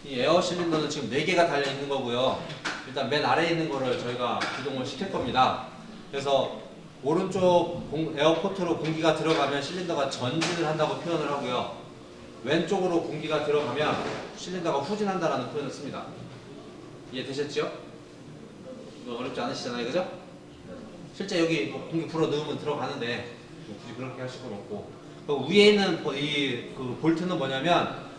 이 에어 실린더는 지금 4개가 달려 있는 거고요. 일단 맨 아래에 있는 거를 저희가 구동을 시킬 겁니다. 그래서 오른쪽 에어포트로 공기가 들어가면 실린더가 전진을 한다고 표현을 하고요. 왼쪽으로 공기가 들어가면 실린더가 후진한다라는 표현을 씁니다. 이해되셨죠? 이거 어렵지 않으시잖아요, 그죠? 실제 여기 뭐 공기 불어 넣으면 들어가는데 뭐 굳이 그렇게 하실 건 없고. 위에 있는 이 볼트는 뭐냐면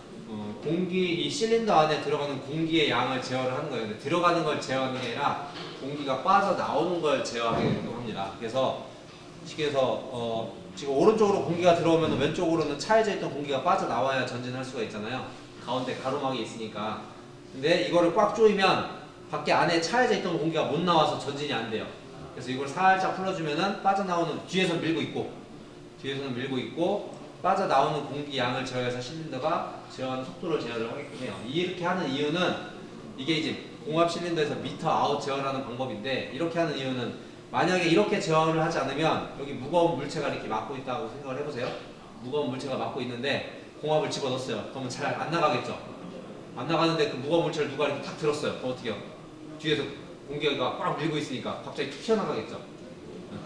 공기 이 실린더 안에 들어가는 공기의 양을 제어를 하는 거예요. 근데 들어가는 걸 제어하는 게 아니라 공기가 빠져 나오는 걸 제어하게 합니다. 그래서 쉽게 해서 지금 오른쪽으로 공기가 들어오면 왼쪽으로는 차해져 있던 공기가 빠져 나와야 전진할 수가 있잖아요. 가운데 가로막이 있으니까. 근데 이거를 꽉 조이면 밖에 안에 차해져 있던 공기가 못 나와서 전진이 안 돼요. 그래서 이걸 살짝 풀어주면은 빠져나오는 뒤에서는 밀고 있고 빠져나오는 공기 양을 제어해서 실린더가 제어하는 속도를 제어를 하게끔 해요. 이렇게 하는 이유는 이게 이제 공합 실린더에서 미터 아웃 제어라는 방법인데, 이렇게 하는 이유는 만약에 이렇게 제어를 하지 않으면 여기 무거운 물체가 이렇게 막고 있다고 생각을 해보세요. 무거운 물체가 막고 있는데 공합을 집어넣었어요. 그러면 잘 안 나가겠죠. 안 나가는데 그 무거운 물체를 누가 이렇게 탁 들었어요. 그럼 어떻게 해요? 뒤에서 공기가 꽉 밀고 있으니까 갑자기 툭 튀어나가겠죠.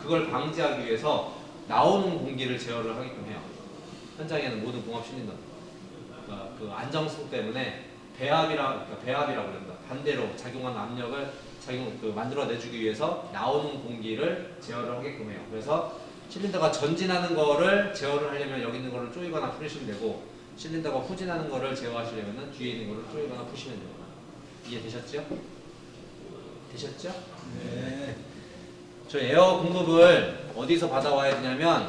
그걸 방지하기 위해서 나오는 공기를 제어를 하게끔 해요. 현장에는 모든 공합 실린더 그 안정성 때문에 배압이라고 그럽니다. 반대로 작용하는 압력을 만들어내주기 위해서 나오는 공기를 제어를 하게끔 해요. 그래서 실린더가 전진하는 거를 제어를 하려면 여기 있는 거를 조이거나 풀으시면 되고, 실린더가 후진하는 거를 제어하시려면 뒤에 있는 거를 조이거나 푸시면 됩니다. 이해되셨죠? 네. 저 에어 공급을 어디서 받아와야 되냐면,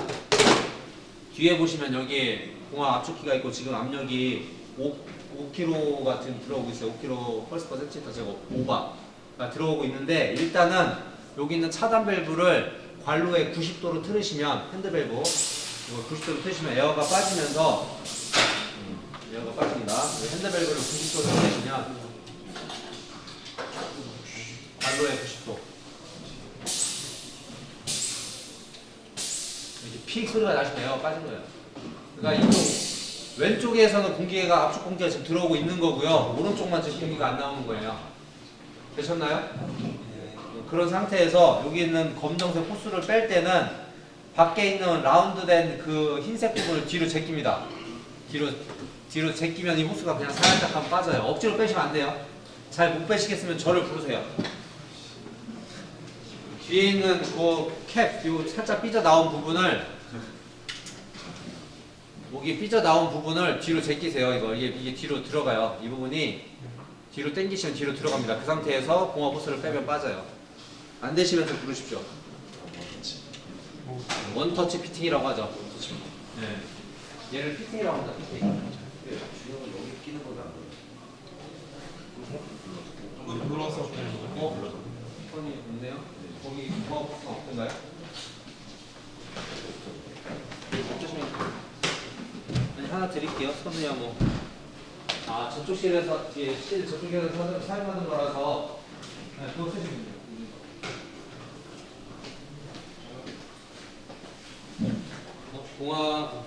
뒤에 보시면 여기 공합 압축기가 있고 지금 압력이 5kg가 지금 들어오고 있어요. 5kg 펄스 퍼 센티미터 제곱 오바가 들어오고 있는데, 일단은 여기 있는 차단 밸브를 관로에 90도로 틀으시면, 핸드 밸브 이거 90도로 틀으시면 에어가 빠지면서 에어가 빠집니다. 핸드 밸브를 90도로 틀으시면 관로에 90도 이렇게 픽 소리가 나시면 에어가 빠진 거예요. 그러니까 이쪽 왼쪽에서는 공기가 압축 공기가 지금 들어오고 있는 거고요. 오른쪽만 지금 공기가 안 나오는 거예요. 되셨나요? 그런 상태에서 여기 있는 검정색 호스를 뺄 때는 밖에 있는 라운드된 그 흰색 부분을 뒤로 제낍니다. 뒤로 제끼면 이 호스가 그냥 살짝 하면 빠져요. 억지로 빼시면 안 돼요. 잘 못 빼시겠으면 저를 부르세요. 뒤에 있는 그 캡, 요 살짝 삐져 나온 부분을, 여기 삐져 나온 부분을 뒤로 제끼세요. 이게 뒤로 들어가요. 이 부분이 뒤로 당기시면 뒤로 들어갑니다. 그 상태에서 공합 호스를 빼면 빠져요. 안 되시면 좀 부르십시오. 원터치 피팅이라고 하죠. 네. 얘를 피팅이라고 합니다. 피팅. 주역은 여기 끼는 건데 안 보여. 눌러서 폰이 없네요. 거기 공합 호스가 없던가요? 조심히. 아니, 하나 드릴게요. 손이야 뭐. 아, 저쪽 실에서 저쪽에서 사용하는 거라서 그거 쓰시면 돼요. 공합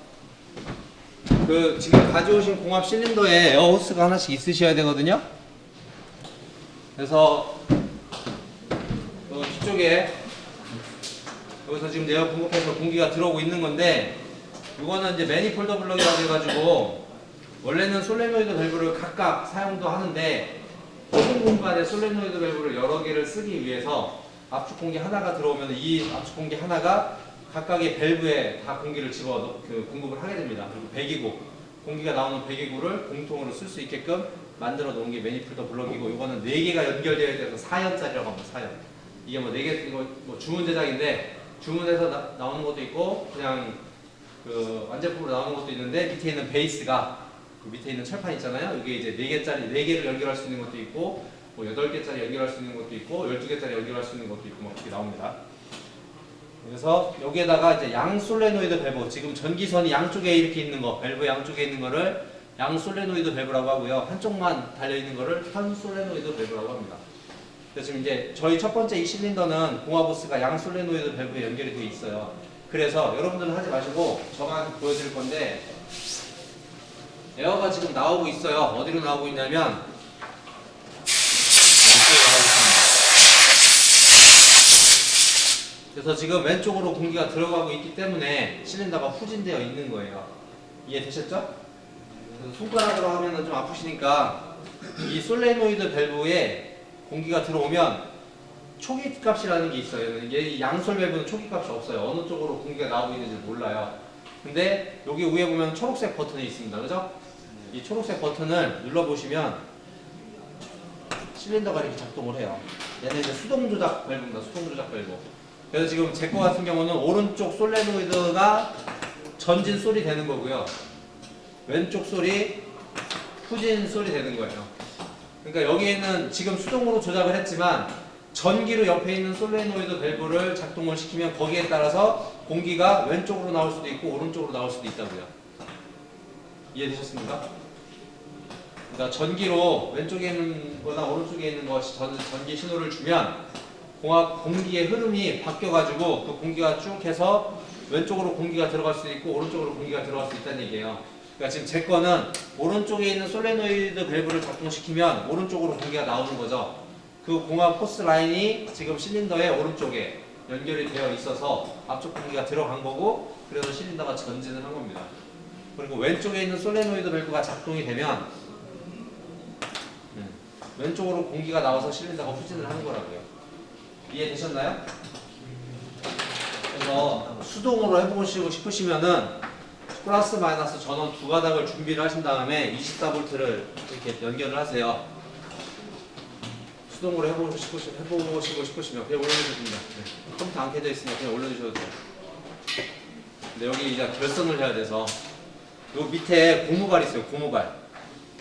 지금 가져오신 공합 실린더에 에어 호스가 하나씩 있으셔야 되거든요. 그래서 뒤쪽에 여기서 지금 에어 공급해서 공기가 들어오고 있는 건데, 이거는 이제 매니폴더 블럭이라고 해가지고 원래는 솔레노이드 밸브를 각각 사용도 하는데, 좁은 공간에 솔레노이드 밸브를 여러 개를 쓰기 위해서 압축 공기 하나가 들어오면 이 압축 공기 하나가 각각의 밸브에 다 공기를 공급을 하게 됩니다. 그리고 배기구, 공기가 나오는 배기구를 공통으로 쓸 수 있게끔 만들어 놓은 게 매니폴더 블럭이고, 이거는 4개가 연결되어 있어서 4연짜리라고 합니다. 4연. 이게 뭐 4개, 이거 뭐 주문 제작인데, 주문해서 나오는 것도 있고 그냥 완제품으로 나오는 것도 있는데, 밑에 있는 베이스가 밑에 있는 철판 있잖아요. 이게 이제 4개를 연결할 수 있는 것도 있고, 뭐 8개짜리 연결할 수 있는 것도 있고, 12개짜리 연결할 수 있는 것도 있고, 뭐 이렇게 나옵니다. 그래서 여기에다가 이제 양 솔레노이드 밸브, 지금 전기선이 양쪽에 이렇게 있는 거, 밸브 양쪽에 있는 거를 양 솔레노이드 밸브라고 하고요. 한쪽만 달려 있는 거를 현 솔레노이드 밸브라고 합니다. 그래서 지금 이제 저희 첫 번째 이 실린더는 공합 호스가 양 솔레노이드 밸브에 연결이 되어 있어요. 그래서 여러분들은 하지 마시고 저만 보여드릴 건데, 에어가 지금 나오고 있어요. 어디로 나오고 있냐면 그래서 지금 왼쪽으로 공기가 들어가고 있기 때문에 실린더가 후진되어 있는 거예요. 이해되셨죠? 그래서 손가락으로 하면은 좀 아프시니까 이 솔레노이드 밸브에 공기가 들어오면 초기 값이라는 게 있어요. 이게 양솔 밸브는 초기 값이 없어요. 어느 쪽으로 공기가 나오고 있는지 몰라요. 근데 여기 위에 보면 초록색 버튼이 있습니다. 그죠? 이 초록색 버튼을 눌러보시면 실린더가 이렇게 작동을 해요. 얘는 이제 수동 조작 밸브입니다. 수동 조작 밸브. 그래서 지금 제 거 같은 경우는 오른쪽 솔레노이드가 전진 솔이 되는 거고요. 왼쪽 솔이 후진 솔이 되는 거예요. 그러니까 여기에는 지금 수동으로 조작을 했지만 전기로 옆에 있는 솔레노이드 밸브를 작동을 시키면 거기에 따라서 공기가 왼쪽으로 나올 수도 있고 오른쪽으로 나올 수도 있다고요. 이해되셨습니까? 그러니까 전기로 왼쪽에 있는 거나 오른쪽에 있는 것이 전기 신호를 주면 공기의 흐름이 바뀌어가지고 그 공기가 쭉 해서 왼쪽으로 공기가 들어갈 수도 있고 오른쪽으로 공기가 들어갈 수 있다는 얘기예요. 그러니까 지금 제 거는 오른쪽에 있는 솔레노이드 밸브를 작동시키면 오른쪽으로 공기가 나오는 거죠. 그 공합 호스 라인이 지금 실린더의 오른쪽에 연결이 되어 있어서 앞쪽 공기가 들어간 거고 그래서 실린더가 전진을 한 겁니다. 그리고 왼쪽에 있는 솔레노이드 밸브가 작동이 되면 왼쪽으로 공기가 나와서 실린더가 후진을 하는 거라고요. 이해되셨나요? 그래서 수동으로 해보시고 싶으시면은 플러스 마이너스 전원 두 가닥을 준비를 하신 다음에 24V를 이렇게 연결을 하세요. 수동으로 해보시고 싶으시면 그냥 올려주시면 됩니다. 네. 컴퓨터 안 켜져 있으면 그냥 올려주셔도 돼요. 근데 여기 이제 결선을 해야 돼서 요 밑에 고무발 있어요. 고무발.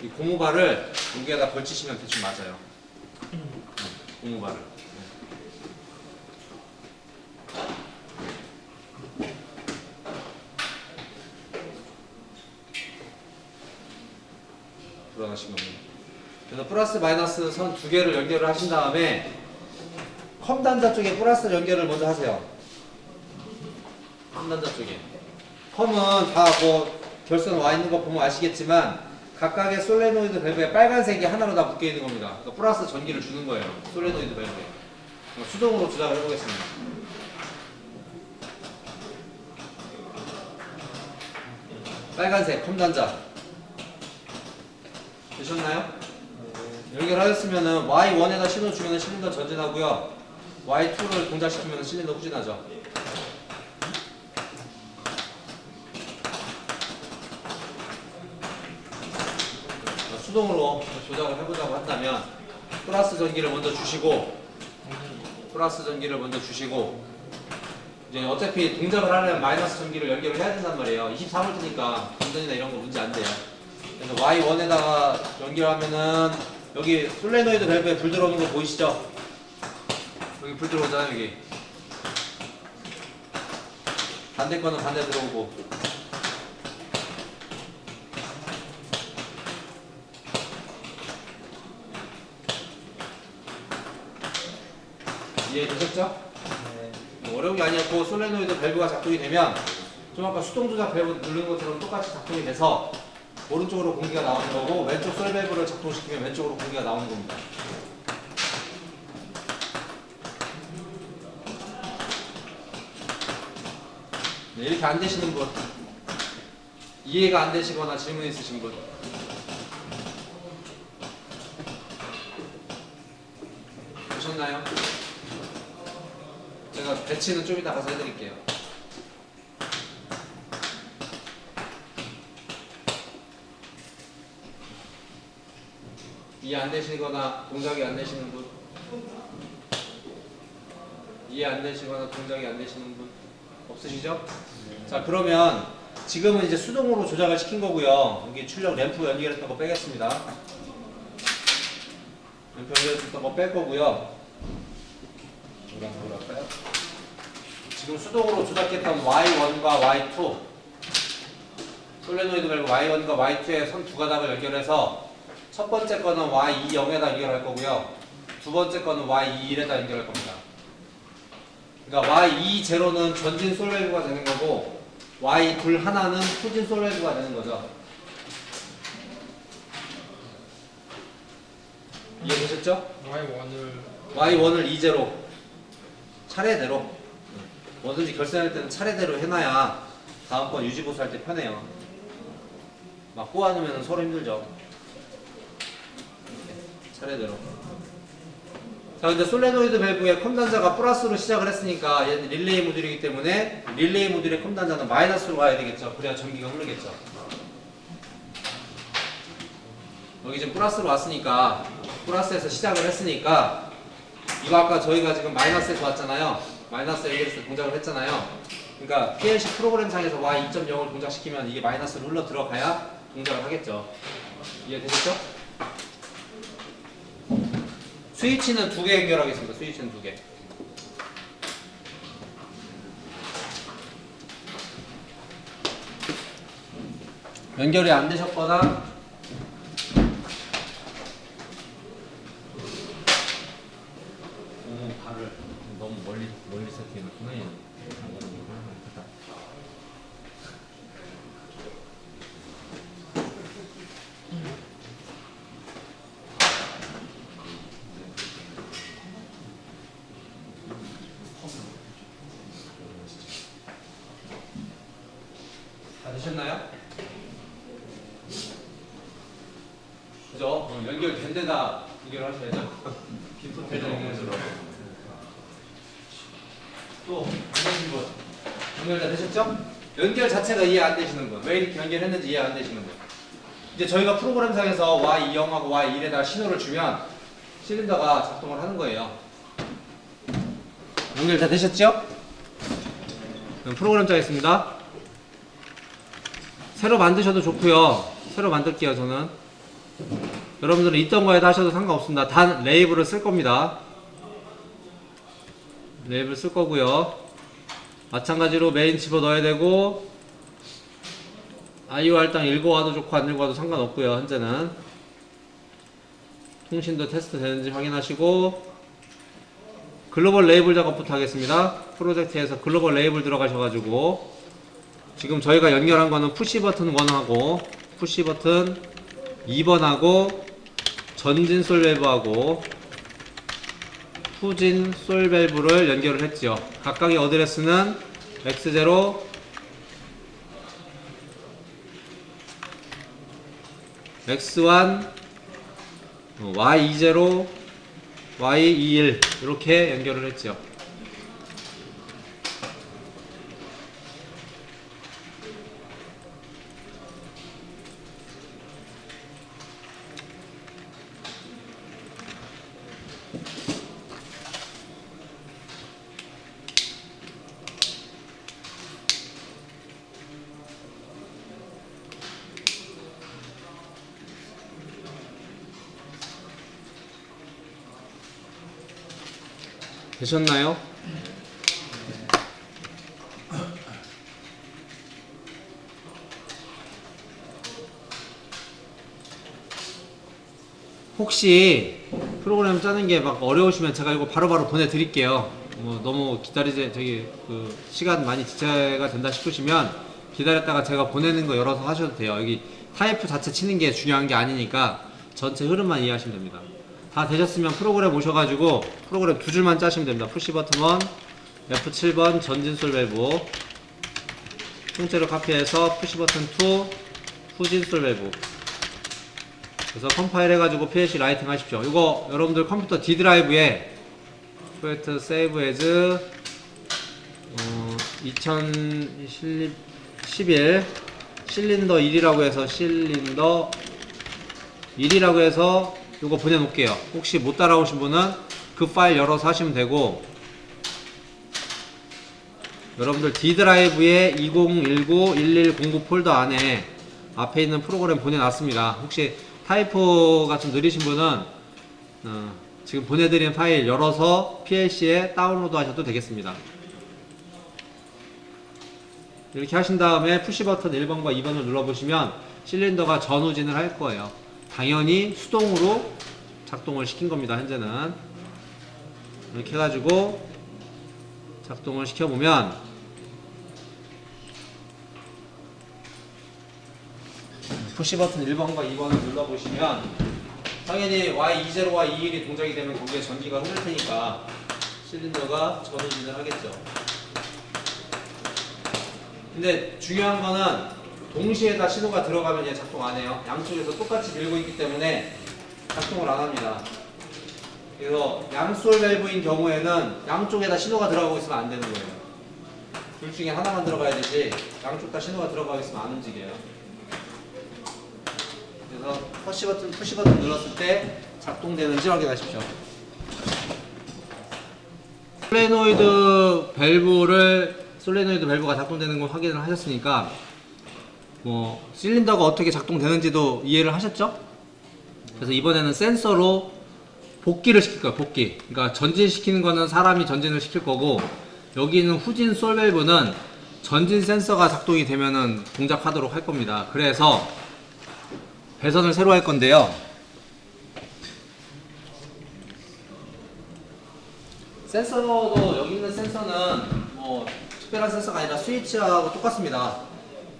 이 고무발을 여기에다 걸치시면 대충 맞아요. 고무발을. 돌아가신 겁니다. 그래서 플러스 마이너스 선 두 개를 연결을 하신 다음에 컴 단자 쪽에 플러스 연결을 먼저 하세요. 컴 단자 쪽에. 컴은 다 뭐 결선 와 있는 거 보면 아시겠지만 각각의 솔레노이드 밸브에 빨간색이 하나로 다 묶여 있는 겁니다. 그러니까 플러스 전기를 주는 거예요. 솔레노이드 밸브에. 수동으로 조작을 해보겠습니다. 빨간색 컴 단자. 되셨나요? 연결하셨으면은 Y1에다 신호 주면은 실린더 전진하고요. Y2를 동작시키면은 실린더 후진하죠. 수동으로 조작을 해보자고 한다면 플러스 전기를 먼저 주시고 이제 어차피 동작을 하려면 마이너스 전기를 연결을 해야 된단 말이에요. 24V니까 감전이나 이런 거 문제 안 돼요. 그래서 Y1에다가 연결하면은 여기 솔레노이드 밸브에 불 들어오는 거 보이시죠? 여기 불 들어오잖아요. 여기 반대 거는 반대 들어오고 이해되셨죠? 네. 어려운 게 아니었고 솔레노이드 밸브가 작동이 되면 좀 아까 수동 조작 밸브 누르는 것처럼 똑같이 작동이 돼서 오른쪽으로 공기가 나오는 거고 왼쪽 솔 밸브를 작동시키면 왼쪽으로 공기가 나오는 겁니다. 네, 이렇게 안 되시는 분, 이해가 안 되시거나 질문 있으신 분. 보셨나요? 제가 배치는 좀 이따 가서 해드릴게요. 이해 안 되시거나 동작이 안 되시는 분, 이해 안 되시거나 동작이 안 되시는 분 없으시죠? 자, 그러면 지금은 이제 수동으로 조작을 시킨 거고요. 여기 출력 램프 연결했던 거 빼겠습니다. 램프 연결했던 거 뺄 거고요. 뭐랄까요? 지금 수동으로 조작했던 Y1과 Y2 솔레노이드 밸브 Y1과 Y2의 선 두 가닥을 연결해서 첫 번째 거는 Y20에다 연결할 거고요. 두 번째 거는 Y21에다 연결할 겁니다. 그러니까 Y20는 전진 솔밸브가 되는 거고 Y2 하나는 후진 솔밸브가 되는 거죠. 이해되셨죠? Y1을 Y1을 2제로 차례대로 뭐든지 결산할 때는 차례대로 해놔야 다음번 유지보수할 때 편해요. 막 꼬아놓으면 서로 힘들죠. 차례대로. 자, 근데 솔레노이드 밸브의 컴단자가 플러스로 시작을 했으니까 얘는 릴레이 모듈이기 때문에 릴레이 모듈의 컴단자는 마이너스로 가야 되겠죠. 그래야 전기가 흐르겠죠. 여기 지금 플러스로 왔으니까 플러스에서 시작을 했으니까 이거 아까 저희가 지금 마이너스에서 왔잖아요. 마이너스 여기에서 동작을 했잖아요. 그러니까 PLC 프로그램상에서 Y2.0을 동작시키면 이게 마이너스로 흘러 들어가야 동작을 하겠죠. 이해되셨죠? 스위치는 2개 연결하겠습니다. 스위치는 2개. 연결이 안 되셨거나 발을 너무 멀리 세팅해놨구나. 얘는. 다 되셨나요? 그죠? 연결된 데다 연결하셔야죠. 기포트에다 연결해서. 또 안되신 분 연결 다 되셨죠? 연결 자체가 이해 안 되시는 분, 왜 이렇게 연결했는지 이해 안 되시는 분. 이제 저희가 프로그램상에서 Y0하고 Y1에다가 신호를 주면 실린더가 작동을 하는 거예요. 연결 다 되셨죠? 그럼 프로그램 짜겠습니다. 새로 만드셔도 좋고요. 새로 만들게요. 저는 여러분들은 있던 거에다 하셔도 상관없습니다. 단 레이블을 쓸 겁니다. 레이블 쓸 거고요. 마찬가지로 메인 집어 넣어야 되고 IO 할당 읽어와도 좋고 안 읽어와도 상관없고요. 현재는 통신도 테스트 되는지 확인하시고 글로벌 레이블 작업부터 하겠습니다. 프로젝트에서 글로벌 레이블 들어가셔가지고 지금 저희가 연결한 거는 푸시 버튼 1하고 푸시 버튼 2번하고 전진 솔밸브하고 후진 솔밸브를 연결을 했죠. 각각의 어드레스는 X0, X1, Y20, Y21 이렇게 연결을 했죠. 되셨나요? 혹시 프로그램 짜는 게 막 어려우시면 제가 이거 바로바로 보내드릴게요. 뭐 너무 기다리지 그 시간 많이 지체가 된다 싶으시면 기다렸다가 제가 보내는 거 열어서 하셔도 돼요. 여기 타이프 자체 치는 게 중요한 게 아니니까 전체 흐름만 이해하시면 됩니다. 다 되셨으면 프로그램 오셔가지고 프로그램 두 줄만 짜시면 됩니다. 푸시 버튼 1, F7번 전진 솔밸브, 통째로 카피해서 푸시 버튼 2, 후진 솔밸브. 그래서 컴파일 해가지고 PLC 라이팅 하십시오. 이거 여러분들 컴퓨터 D 드라이브에 프로젝트 세이브 에즈 2011 실린더 1이라고 해서 실린더 1이라고 해서 이거 보내놓을게요. 혹시 못 따라오신 분은 그 파일 열어서 하시면 되고, 여러분들 D 드라이브에 2019-1109 폴더 안에 앞에 있는 프로그램 보내놨습니다. 혹시 타이프가 좀 느리신 분은 지금 보내드린 파일 열어서 PLC에 다운로드 하셔도 되겠습니다. 이렇게 하신 다음에 푸시 버튼 1번과 2번을 눌러보시면 실린더가 전후진을 할 거예요. 당연히 수동으로 작동을 시킨 겁니다. 현재는 이렇게 해가지고 작동을 시켜보면 푸시 버튼 1번과 2번을 눌러보시면 당연히 Y20, Y21이 동작이 되면 거기에 전기가 흐를 테니까 실린더가 전후진을 하겠죠. 근데 중요한 거는 동시에 다 신호가 들어가면 얘 작동 안 해요. 양쪽에서 똑같이 밀고 있기 때문에 작동을 안 합니다. 그래서 양솔 밸브인 경우에는 양쪽에 다 신호가 들어가고 있으면 안 되는 거예요. 둘 중에 하나만 들어가야 되지 양쪽 다 신호가 들어가고 있으면 안 움직여요. 그래서 푸시 버튼 눌렀을 때 작동되는지 확인하십시오. 솔레노이드 밸브가 작동되는 걸 확인을 하셨으니까 뭐 실린더가 어떻게 작동되는지도 이해를 하셨죠? 그래서 이번에는 센서로 복기를 시킬 거예요. 복기. 그러니까 전진시키는 거는 사람이 전진을 시킬 거고 여기 있는 후진 솔 밸브는 전진 센서가 작동이 되면은 동작하도록 할 겁니다. 그래서 배선을 새로 할 건데요. 센서도 여기 있는 센서는 뭐 특별한 센서가 아니라 스위치하고 똑같습니다.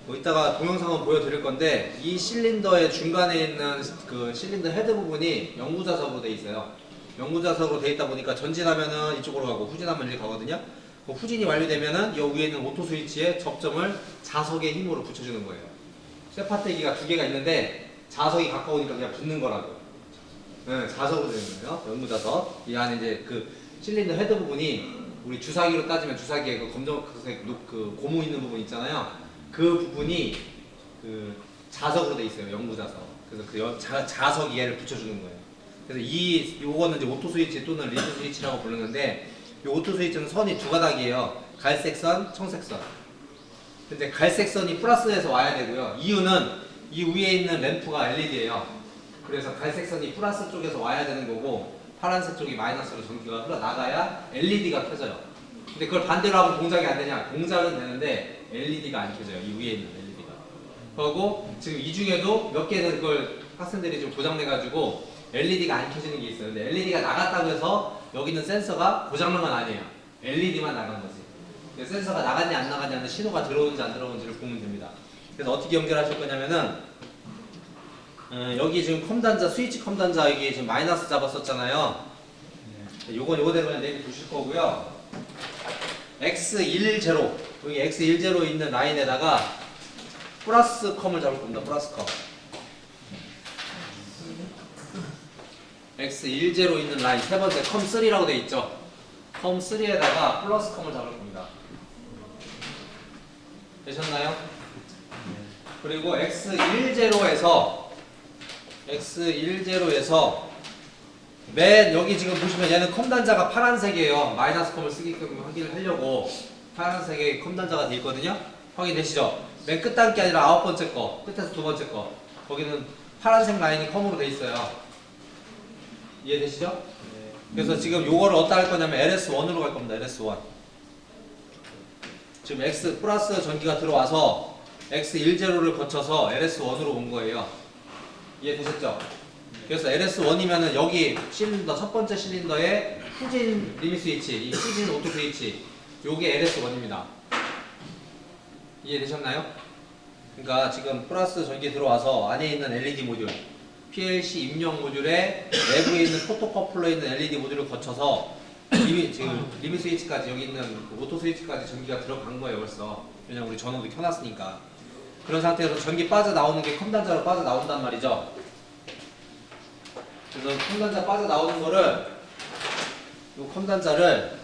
뭐 이따가 동영상은 보여드릴 건데 이 실린더의 중간에 있는 그 실린더 헤드 부분이 영구자석으로 돼 있어요. 영구자석으로 돼 있다 보니까 전진하면은 이쪽으로 가고 후진하면 이렇게 가거든요. 그 후진이 완료되면은 이 위에 있는 오토 스위치에 접점을 자석의 힘으로 붙여주는 거예요. 쇠파태기가 두 개가 있는데 자석이 가까우니까 그냥 붙는 거라고요. 네, 자석으로 되는 거예요. 영구자석. 이 안에 이제 그 실린더 헤드 부분이 우리 주사기로 따지면 주사기에 그 검정색 그 고무 있는 부분 있잖아요. 그 부분이 그 자석으로 돼 있어요. 영구자석. 그래서 그 자석 얘를 붙여주는 거예요. 그래서 요거는 이제 오토 스위치 또는 리드 스위치라고 부르는데 이 오토 스위치는 선이 두 가닥이에요. 갈색선, 청색선. 근데 갈색선이 플러스에서 와야 되고요. 이유는 이 위에 있는 램프가 LED예요. 그래서 갈색선이 플러스 쪽에서 와야 되는 거고 파란색 쪽이 마이너스로 전기가 흘러나가야 LED가 켜져요. 근데 그걸 반대로 하면 동작이 안 되냐? 동작은 되는데 LED가 안 켜져요. 이 위에 있는 LED가. 그리고 지금 이 중에도 몇 개는 그걸 학생들이 좀 고장내가지고 LED가 안 켜지는 게 있어요. 근데 LED가 나갔다고 해서 여기 있는 센서가 고장난 건 아니에요. LED만 나간 거지. 근데 센서가 나갔냐 안 나갔냐는 신호가 들어오는지 안 들어오는지를 보면 됩니다. 그래서 어떻게 연결하실 거냐면은 여기 지금 컴단자 스위치 컴단자 여기 지금 마이너스 잡았었잖아요. 요건 요거대로 그냥 내비 두실 거고요. X10 여기 X10 있는 라인에다가 플러스 컴을 잡을 겁니다. 플러스 컴. X10 있는 라인 세 번째 컴3라고 돼 있죠. 컴3에다가 플러스 컴을 잡을 겁니다. 되셨나요? 그리고 X10에서 맨 여기 지금 보시면 얘는 컴 단자가 파란색이에요. 마이너스 컴을 쓰게끔 확인을 하려고 파란색의 컴 단자가 돼 있거든요. 확인되시죠? 맨 끝 단계 아니라 아홉 번째 거, 끝에서 두 번째 거. 거기는 파란색 라인이 컴으로 돼 있어요. 이해되시죠? 네. 그래서 지금 요거를 어디다 할 거냐면 LS1으로 갈 겁니다. LS1. 지금 X 플러스 전기가 들어와서 X10를 거쳐서 LS1으로 온 거예요. 이해되셨죠? 그래서 LS1이면은 여기 실린더 첫 번째 실린더에 후진 리밋 스위치, 이 후진 오토 스위치, 요게 LS1입니다. 이해되셨나요? 그러니까 지금 플러스 전기 들어와서 안에 있는 LED 모듈, PLC 입력 모듈에 내부에 있는 포토커플러에 있는 LED 모듈을 거쳐서 지금 리밋 스위치까지 여기 있는 오토 스위치까지 전기가 들어간 거예요 벌써. 왜냐면 우리 전원도 켜놨으니까. 그런 상태에서 전기 빠져나오는 게 컴단자로 빠져나온단 말이죠. 그래서 컴단자 빠져나오는 거를 이 컴단자를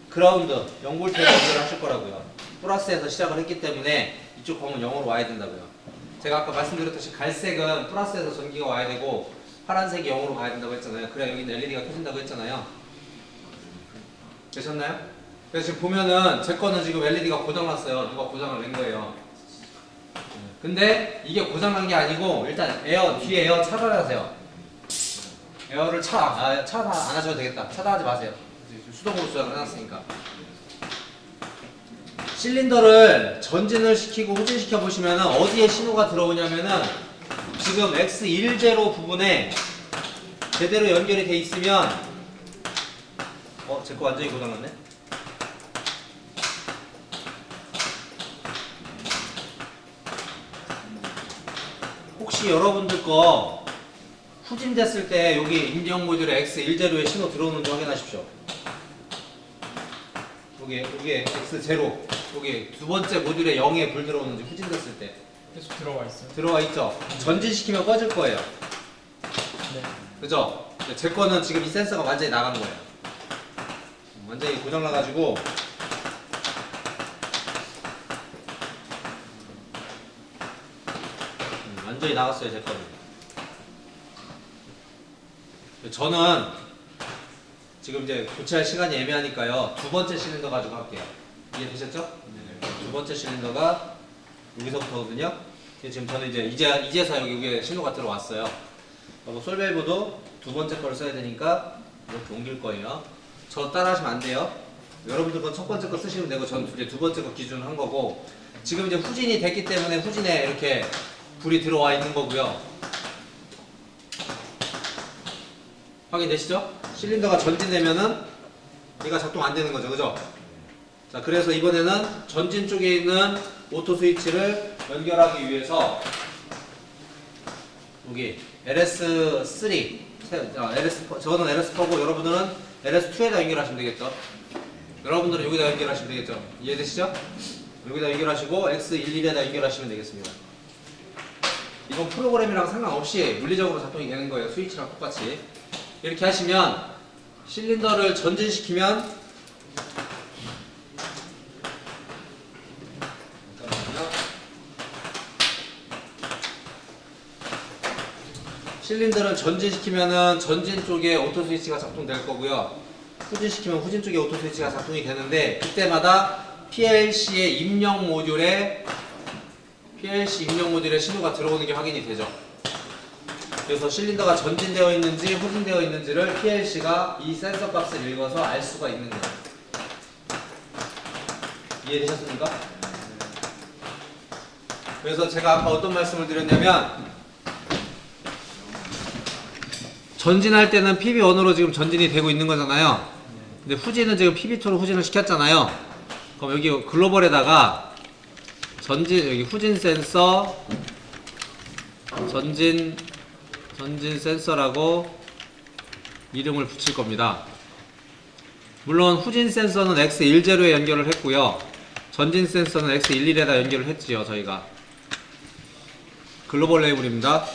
그라운드 0V로 연결하실 거라고요. 플러스에서 시작을 했기 때문에 이쪽 컴은 0으로 와야 된다고요. 제가 아까 말씀드렸듯이 갈색은 플러스에서 전기가 와야 되고 파란색이 0으로 가야 된다고 했잖아요. 그래야 여기 있는 LED가 켜진다고 했잖아요. 되셨나요? 그래서 지금 보면은 제 거는 지금 LED가 고장났어요. 누가 고장을 낸 거예요. 근데 이게 고장난 게 아니고 일단 뒤에 에어 차단하세요. 에어를 차단 안 하셔도 되겠다. 차단하지 마세요. 수동으로 조작을 해놨으니까. 실린더를 전진을 시키고 후진시켜 보시면은 어디에 신호가 들어오냐면은 지금 X10 부분에 제대로 연결이 돼 있으면 제 거 완전히 고장났네. 혹시 여러분들 거 후진됐을 때 여기 입력 모듈에 X10에 신호 들어오는지 확인하십시오. 여기 X0 여기 두 번째 모듈에 0에 불 들어오는지 후진됐을 때 계속 들어와 있어요. 들어와 있죠. 전진시키면 꺼질 거예요. 네. 그죠? 제 거는 지금 이 센서가 완전히 나간 거예요. 완전히 고장 나가지고 완전히 나갔어요, 제 거는. 저는 지금 이제 교체할 시간이 애매하니까요. 두 번째 실린더 가지고 할게요. 이해되셨죠? 네. 두 번째 실린더가 여기서부터거든요. 지금 저는 이제서 여기에 신호가 들어왔어요. 그리고 솔밸브도 두 번째 거를 써야 되니까 이렇게 옮길 거예요. 저 따라 하시면 안 돼요. 여러분들 건 첫 번째 거 쓰시면 되고 저는 이제 두 번째 거 기준 한 거고 지금 이제 후진이 됐기 때문에 후진에 이렇게 불이 들어와 있는 거고요. 확인되시죠? 실린더가 전진되면은 얘가 작동 안 되는 거죠. 그죠? 자, 그래서 이번에는 전진 쪽에 있는 오토 스위치를 연결하기 위해서 여기 LS3 저는 LS4고 여러분들은 LS2에다 연결하시면 되겠죠. 여러분들은 여기다 연결하시면 되겠죠. 이해되시죠? 여기다 연결하시고 X11에다 연결하시면 되겠습니다. 이건 프로그램이랑 상관없이 물리적으로 작동이 되는 거예요. 스위치랑 똑같이. 이렇게 하시면 실린더를 전진시키면 실린더를 전진시키면은 전진 쪽에 오토 스위치가 작동될 거고요. 후진시키면 후진 쪽에 오토 스위치가 작동이 되는데 그때마다 PLC 입력 모듈에 신호가 들어오는 게 확인이 되죠. 그래서 실린더가 전진되어 있는지 후진되어 있는지를 PLC가 이 센서 값을 읽어서 알 수가 있는 거예요. 이해되셨습니까? 그래서 제가 아까 어떤 말씀을 드렸냐면 전진할 때는 PB1으로 지금 전진이 되고 있는 거잖아요. 근데 후진은 지금 PB2로 후진을 시켰잖아요. 그럼 여기 글로벌에다가 여기 후진 센서, 전진 센서라고 이름을 붙일 겁니다. 물론 후진 센서는 X10에 연결을 했고요. 전진 센서는 X11에다 연결을 했지요, 저희가. 글로벌 레이블입니다.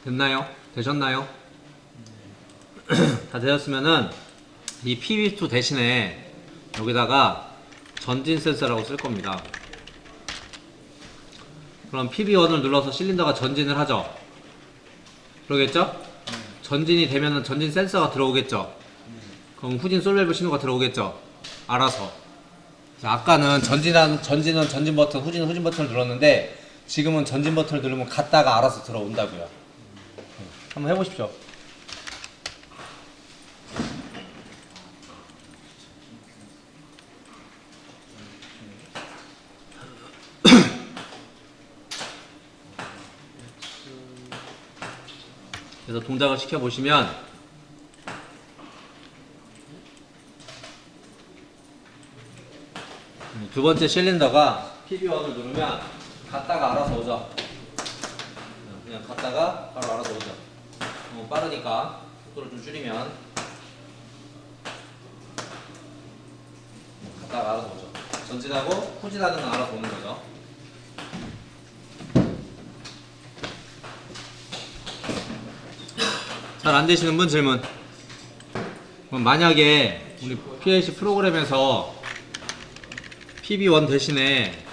됐나요? 되셨나요? 다 되셨으면은 이 PB2 대신에 여기다가 전진 센서라고 쓸 겁니다. 그럼 PB1을 눌러서 실린더가 전진을 하죠. 그러겠죠? 전진이 되면은 전진 센서가 들어오겠죠. 그럼 후진 솔밸브 신호가 들어오겠죠. 알아서. 자, 아까는 전진은 전진 버튼, 후진은 후진 버튼을 눌렀는데 지금은 전진 버튼을 누르면 갔다가 알아서 들어온다고요. 한번 해보십시오. 그래서 동작을 시켜보시면 두 번째 실린더가 PB1을 누르면 갔다가 알아서 오죠. 그냥 갔다가 바로 알아서 오죠. 너무 빠르니까 속도를 좀 줄이면 갔다가 알아서 오죠. 전진하고 후진하는 건 알아서 오는 거죠. 잘 안 되시는 분 질문. 그럼 만약에 우리 PLC 프로그램에서 PB1 대신에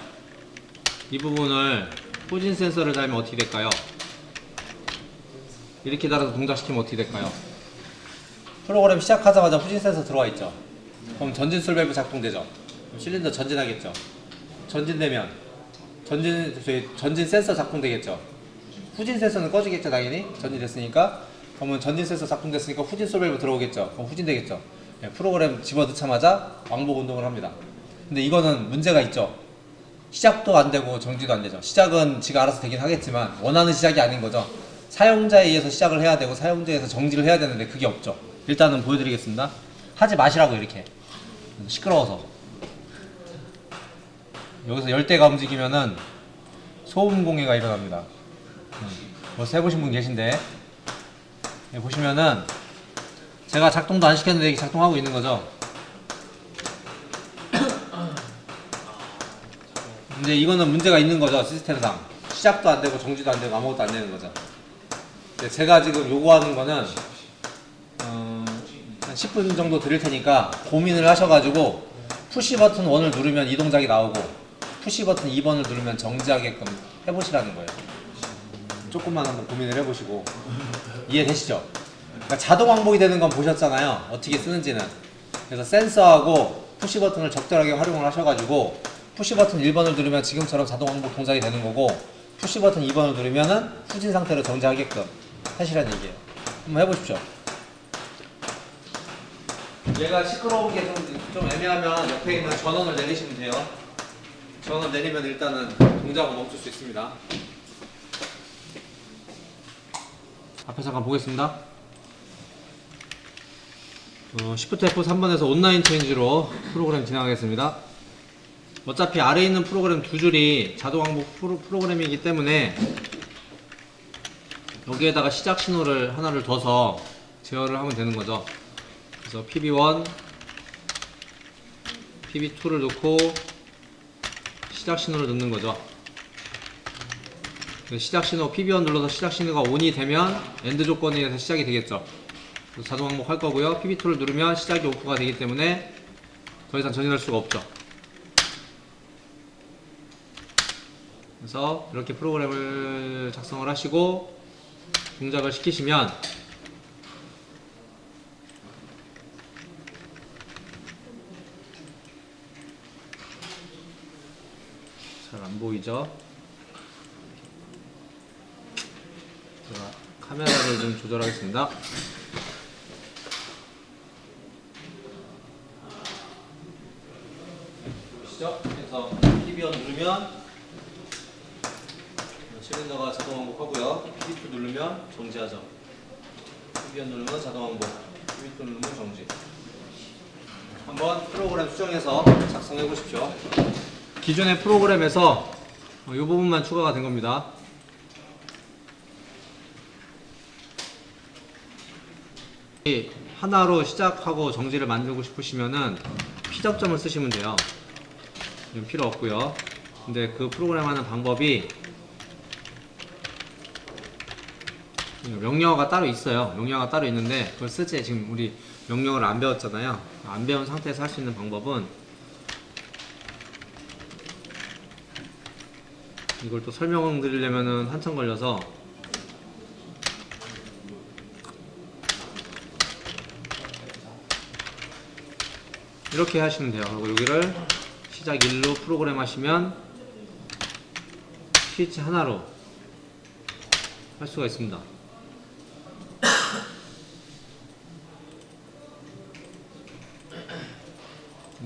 이 부분을 후진 센서를 달면 어떻게 될까요? 이렇게 달아서 동작시키면 어떻게 될까요? 프로그램 시작하자마자 후진 센서 들어와 있죠. 그럼 전진 솔밸브 작동되죠. 실린더 전진하겠죠. 전진되면 전진 센서 작동되겠죠. 후진 센서는 꺼지겠죠, 당연히. 전진됐으니까. 그러면 전진 센서 작동됐으니까 후진 솔밸브 들어오겠죠. 그럼 후진되겠죠. 프로그램 집어넣자마자 왕복 운동을 합니다. 근데 이거는 문제가 있죠. 시작도 안 되고 정지도 안 되죠. 시작은 지가 알아서 되긴 하겠지만 원하는 시작이 아닌 거죠. 사용자에 의해서 시작을 해야 되고 사용자에서 정지를 해야 되는데 그게 없죠. 일단은 보여드리겠습니다. 하지 마시라고 이렇게 시끄러워서. 여기서 열대가 움직이면은 소음 공해가 일어납니다. 벌써 해보신 분 계신데 보시면은 제가 작동도 안 시켰는데 이게 작동하고 있는 거죠. 이제 이거는 문제가 있는 거죠. 시스템상 시작도 안 되고 정지도 안 되고 아무것도 안 되는 거죠. 제가 지금 요구하는 거는 한 10분 정도 드릴 테니까 고민을 하셔가지고 푸시 버튼 1을 누르면 이 동작이 나오고 푸시 버튼 2번을 누르면 정지하게끔 해보시라는 거예요. 조금만 한번 고민을 해보시고 이해되시죠? 그러니까 자동 왕복이 되는 건 보셨잖아요. 어떻게 쓰는지는. 그래서 센서하고 푸시 버튼을 적절하게 활용을 하셔가지고 푸시 버튼 1번을 누르면 지금처럼 자동 왕복 동작이 되는 거고 푸시 버튼 2번을 누르면은 후진 상태로 정지하게끔 하시라는 얘기예요. 한번 해보십시오. 얘가 시끄러운 게 좀 애매하면 옆에 있는 전원을 내리시면 돼요. 전원 내리면 일단은 동작을 멈출 수 있습니다. 앞에 잠깐 보겠습니다. Shift F 3번에서 온라인 체인지로 프로그램 진행하겠습니다. 어차피 아래에 있는 프로그램 두 줄이 자동 왕복 프로그램이기 때문에 여기에다가 시작 신호를 하나를 둬서 제어를 하면 되는 거죠. 그래서 PB1, PB2를 넣고 시작 신호를 넣는 거죠. 시작 신호 PB1 눌러서 시작 신호가 ON이 되면 엔드 조건에 의해서 시작이 되겠죠. 그래서 자동 왕복 할 거고요. PB2를 누르면 시작이 오프가 되기 때문에 더 이상 전진할 수가 없죠. 그래서 이렇게 프로그램을 작성을 하시고 동작을 시키시면 잘 안 보이죠? 제가 카메라를 좀 조절하겠습니다. 보시죠? 그래서 PB1 누르면 실린더가 자동 왕복하고요. PB2 누르면 정지하죠. PB1 누르면 자동 왕복, PB2 누르면 정지. 한번 프로그램 수정해서 작성해 보십시오. 기존의 프로그램에서 이 부분만 추가가 된 겁니다. 하나로 시작하고 정지를 만들고 싶으시면은 피접점을 쓰시면 돼요. 이건 필요 없고요. 근데 그 프로그램 하는 방법이 명령어가 따로 있어요. 명령어가 따로 있는데 그걸 쓰지. 지금 우리 명령어를 안 배웠잖아요. 안 배운 상태에서 할 수 있는 방법은 이걸 또 설명드리려면은 한참 걸려서 이렇게 하시면 돼요. 그리고 여기를 시작 1로 프로그램 하시면 스위치 하나로 할 수가 있습니다.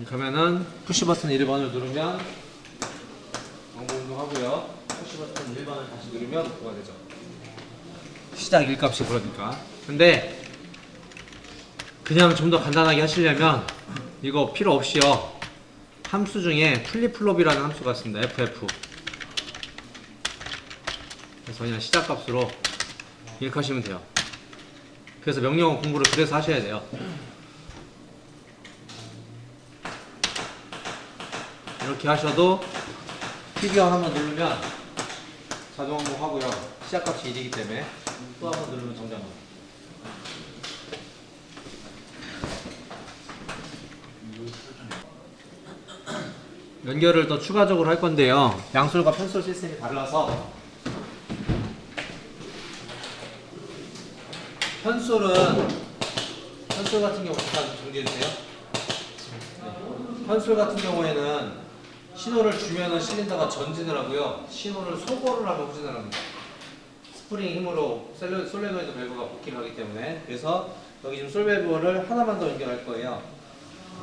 그러면은 푸시 버튼 1번을 누르면 왕복 운동하고요. 푸시 버튼 1번을 다시 누르면 오프가 되죠. 시작 1값이 그러니까. 근데 그냥 좀 더 간단하게 하시려면 이거 필요 없이요. 함수 중에 플립플롭이라는 함수가 있습니다. FF. 그래서 그냥 시작 값으로 이렇게 하시면 돼요. 그래서 명령어 공부를 그래서 하셔야 돼요. 이렇게 하셔도 PB1 한번 누르면 자동 왕복하고요. 시작 값이 1이기 때문에 또 한번 누르면 정지합니다. 연결을 더 추가적으로 할 건데요. 양솔과 편솔 시스템이 달라서 편솔 같은 경우 잠깐 정리해 주세요. 편솔 같은 경우에는 신호를 주면은 실린더가 전진을 하고요. 신호를 소거를 하면 후진을 합니다. 스프링 힘으로 솔레노이드 밸브가 복귀를 하기 때문에. 그래서 여기 지금 솔밸브를 하나만 더 연결할 거예요.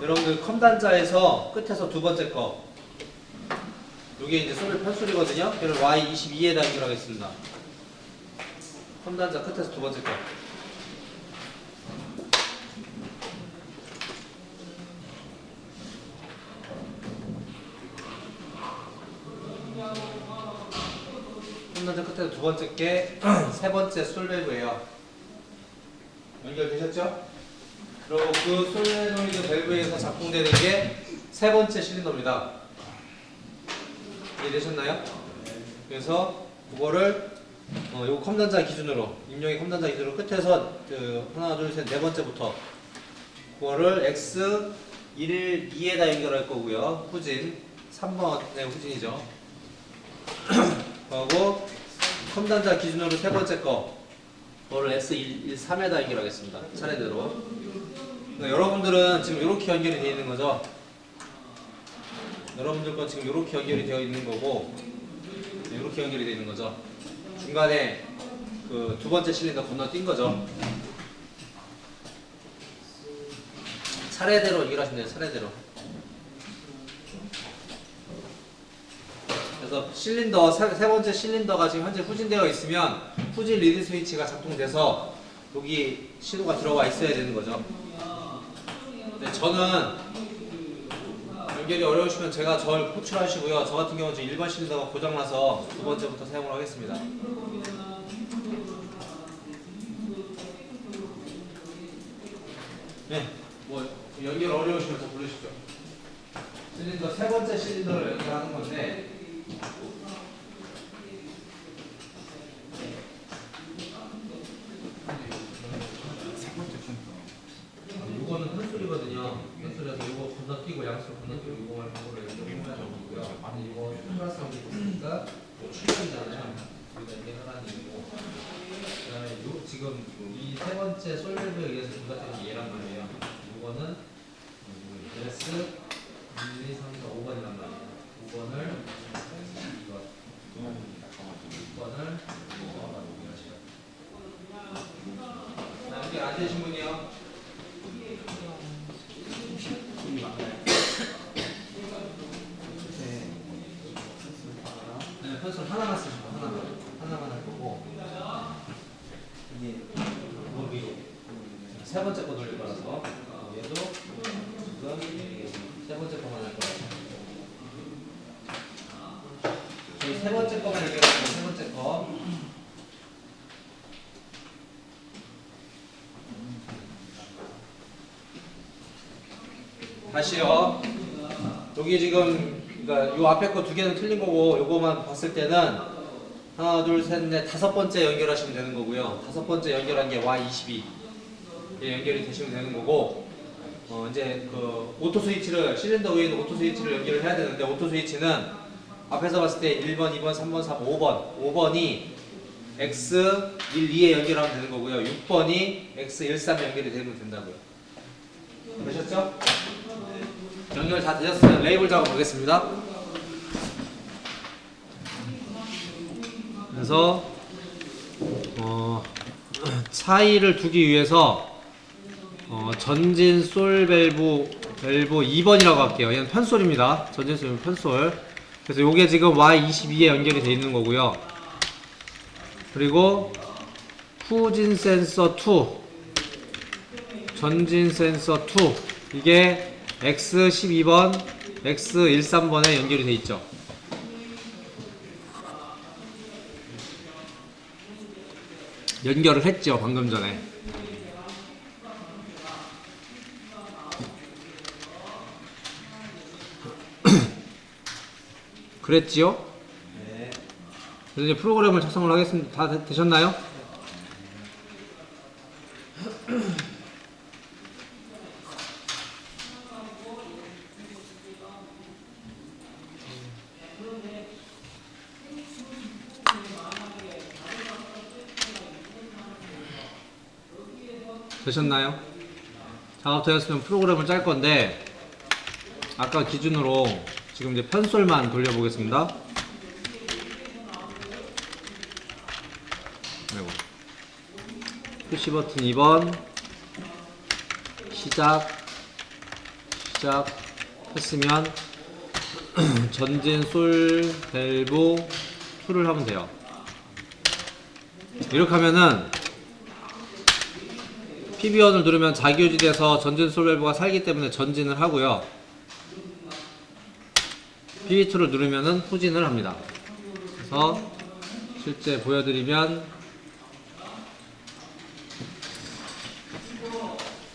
여러분들 컴단자에서 끝에서 두 번째 거 이게 이제 솔밸브 편술이거든요. 이걸 Y22에다 연결하겠습니다. 컴단자 끝에서 두 번째 거. 컴단자 끝에서 두 번째 게 세 번째 솔밸브예요. 연결되셨죠? 그리고 그 솔레노이드 밸브에서 작동되는 게 세 번째 실린더입니다. 이해되셨나요? 그래서 그거를 요 컴단자 기준으로 임용의 컴단자 기준으로 끝에서 그 하나 둘 셋 네 번째부터 그거를 X 1, 2에다 연결할 거고요. 후진 3번의 후진이죠. 그리고 컴단자 기준으로 세 번째 거 그거를 X 1, 3에다 연결하겠습니다. 차례대로. 그러니까 여러분들은 지금 이렇게 연결이 되어 있는 거죠. 여러분들 건 지금 이렇게 연결이 되어 있는 거고 이렇게 연결이 되어 있는 거죠. 중간에 그 두 번째 실린더 건너뛴 거죠. 차례대로 연결하시면 돼요. 차례대로. 그래서 실린더 세 번째 실린더가 지금 현재 후진되어 있으면 후진 리드 스위치가 작동돼서 여기 신호가 들어와 있어야 되는 거죠. 네, 저는 연결이 어려우시면 제가 절 호출하시고요. 저 같은 경우는 지금 1번 실린더가 고장나서 두 번째부터 사용을 하겠습니다. 네, 뭐 연결 어려우시면 저 부르시죠. 실린더 세 번째 실린더를 연결하는 건데 이거는 큰 소리거든요. 큰 소리라서 이거 건너뛰고 양수로 건너뛰고 이거만 이거를 연결해야 되고요. 아니 이거 플러스하고 있으니까 출력이잖아요. 우리가 이게 하나는 이고 그다음에 요 지금 이 세 번째 솔밸브에 의해서 분사되는 얘란 말이에요. 이거는 S 1, 2, 3, 4, 5번이란 말이에요. 5번을 2번 6번을 5번 연결 안 되신 분이요? 네, 편sul 하나만 쓰시고 하나만 할 거고 이게 위로 세 번째 거 돌릴 거라서 얘도 지금 세 번째 거만 할 거라서 이 세 번째 거만 얘기할게요. 세 번째 거 다시요. 여기 지금 그러니까 요 앞에 거 두 개는 틀린 거고 요거만 봤을 때는 하나 둘 셋 넷 다섯 번째 연결하시면 되는 거고요. 다섯 번째 연결한 게 Y22 연결이 되시면 되는 거고 이제 그 오토 스위치를 실린더 위에 있는 오토 스위치를 연결을 해야 되는데 오토 스위치는 앞에서 봤을 때 1번, 2번, 3번, 4번, 5번 5번이 X 1, 2에 연결하면 되는 거고요. 6번이 X 1, 3에 연결이 되면 된다고요. 되셨죠? 연결 다 되셨으면 레이블 작업 보겠습니다. 그래서 차이를 두기 위해서 전진 솔 밸브 2번이라고 할게요. 얘는 편솔입니다. 전진 솔 편솔. 그래서 요게 지금 Y22에 연결이 되어 있는 거고요. 그리고 후진 센서 2 전진 센서 2 이게 X12번, X13번에 연결이 되어 있죠. 연결을 했죠, 방금 전에. 그랬지요? 네. 그래서 이제 프로그램을 작성을 하겠습니다. 다 되셨나요? 되셨나요? 작업되었으면 프로그램을 짤 건데 아까 기준으로 지금 이제 편솔만 돌려보겠습니다. 아이고. 푸시 버튼 2번 시작 했으면 전진 솔 밸브 2를 하면 돼요. 이렇게 하면은 PB1을 누르면 자기유지돼서 전진 솔 밸브가 살기 때문에 전진을 하고요. PB2를 누르면은 후진을 합니다. 그래서 실제 보여드리면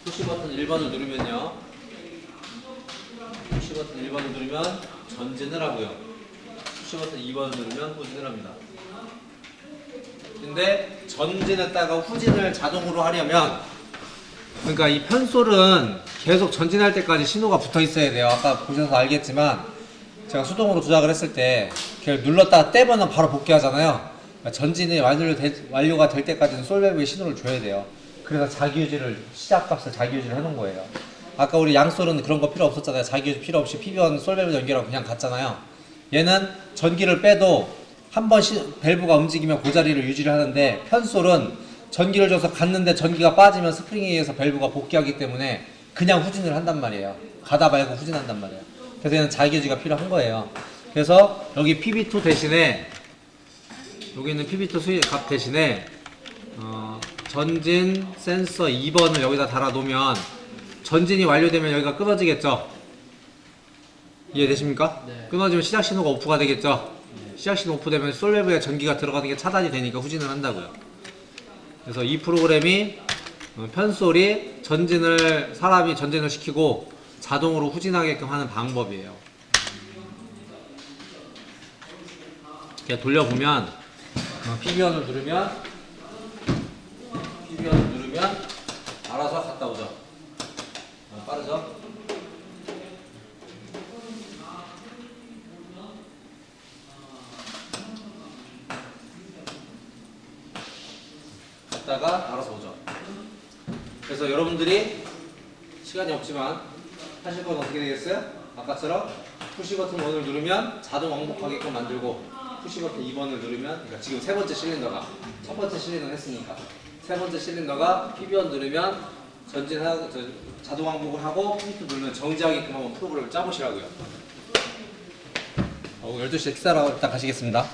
푸시 버튼 1번을 누르면요. 푸시 버튼 1번을 누르면 전진을 하고요. 푸시 버튼 2번을 누르면 후진을 합니다. 근데 전진했다가 후진을 자동으로 하려면, 그러니까 이 편솔은 계속 전진할 때까지 신호가 붙어 있어야 돼요. 아까 보셔서 알겠지만 제가 수동으로 조작을 했을 때 걔를 눌렀다가 떼면은 바로 복귀하잖아요. 그러니까 전진이 완료가 될 때까지는 솔밸브에 신호를 줘야 돼요. 그래서 자기유지를, 시작값을 자기유지를 해놓은 거예요. 아까 우리 양솔은 그런 거 필요 없었잖아요. 자기유지 필요 없이 PB1 솔밸브 연결하고 그냥 갔잖아요. 얘는 전기를 빼도 한번 밸브가 움직이면 그 자리를 유지를 하는데, 편솔은 전기를 줘서 갔는데 전기가 빠지면 스프링에 의해서 밸브가 복귀하기 때문에 그냥 후진을 한단 말이에요. 가다 말고 후진한단 말이에요. 그래서 얘는 자기유지가 필요한 거예요. 그래서 여기 PB2 대신에, 여기 있는 PB2 수위 값 대신에 전진 센서 2번을 여기다 달아 놓으면 전진이 완료되면 여기가 끊어지겠죠? 이해되십니까? 네. 끊어지면 시작 신호가 오프가 되겠죠? 시작 신호 오프되면 솔밸브에 전기가 들어가는 게 차단이 되니까 후진을 한다고요. 그래서 이 프로그램이 편솔이 사람이 전진을 시키고 자동으로 후진하게끔 하는 방법이에요. 이렇게 돌려보면 PB1을 누르면 알아서 갔다 오죠. 빠르죠? 갔다가 알아서 오죠. 그래서 여러분들이 시간이 없지만 하실 건 어떻게 되겠어요? 아까처럼 푸시 버튼 1을 누르면 자동 왕복하게끔 만들고, 푸시 버튼 2번을 누르면, 그러니까 지금 세 번째 실린더가, 첫 번째 실린더는 했으니까 세 번째 실린더가 PB1 누르면 전진하고 자동 왕복을 하고, PB2 누르면 정지하게끔 한번 프로그램을 짜보시라고요. 12시에 식사하러 일단 가시겠습니다.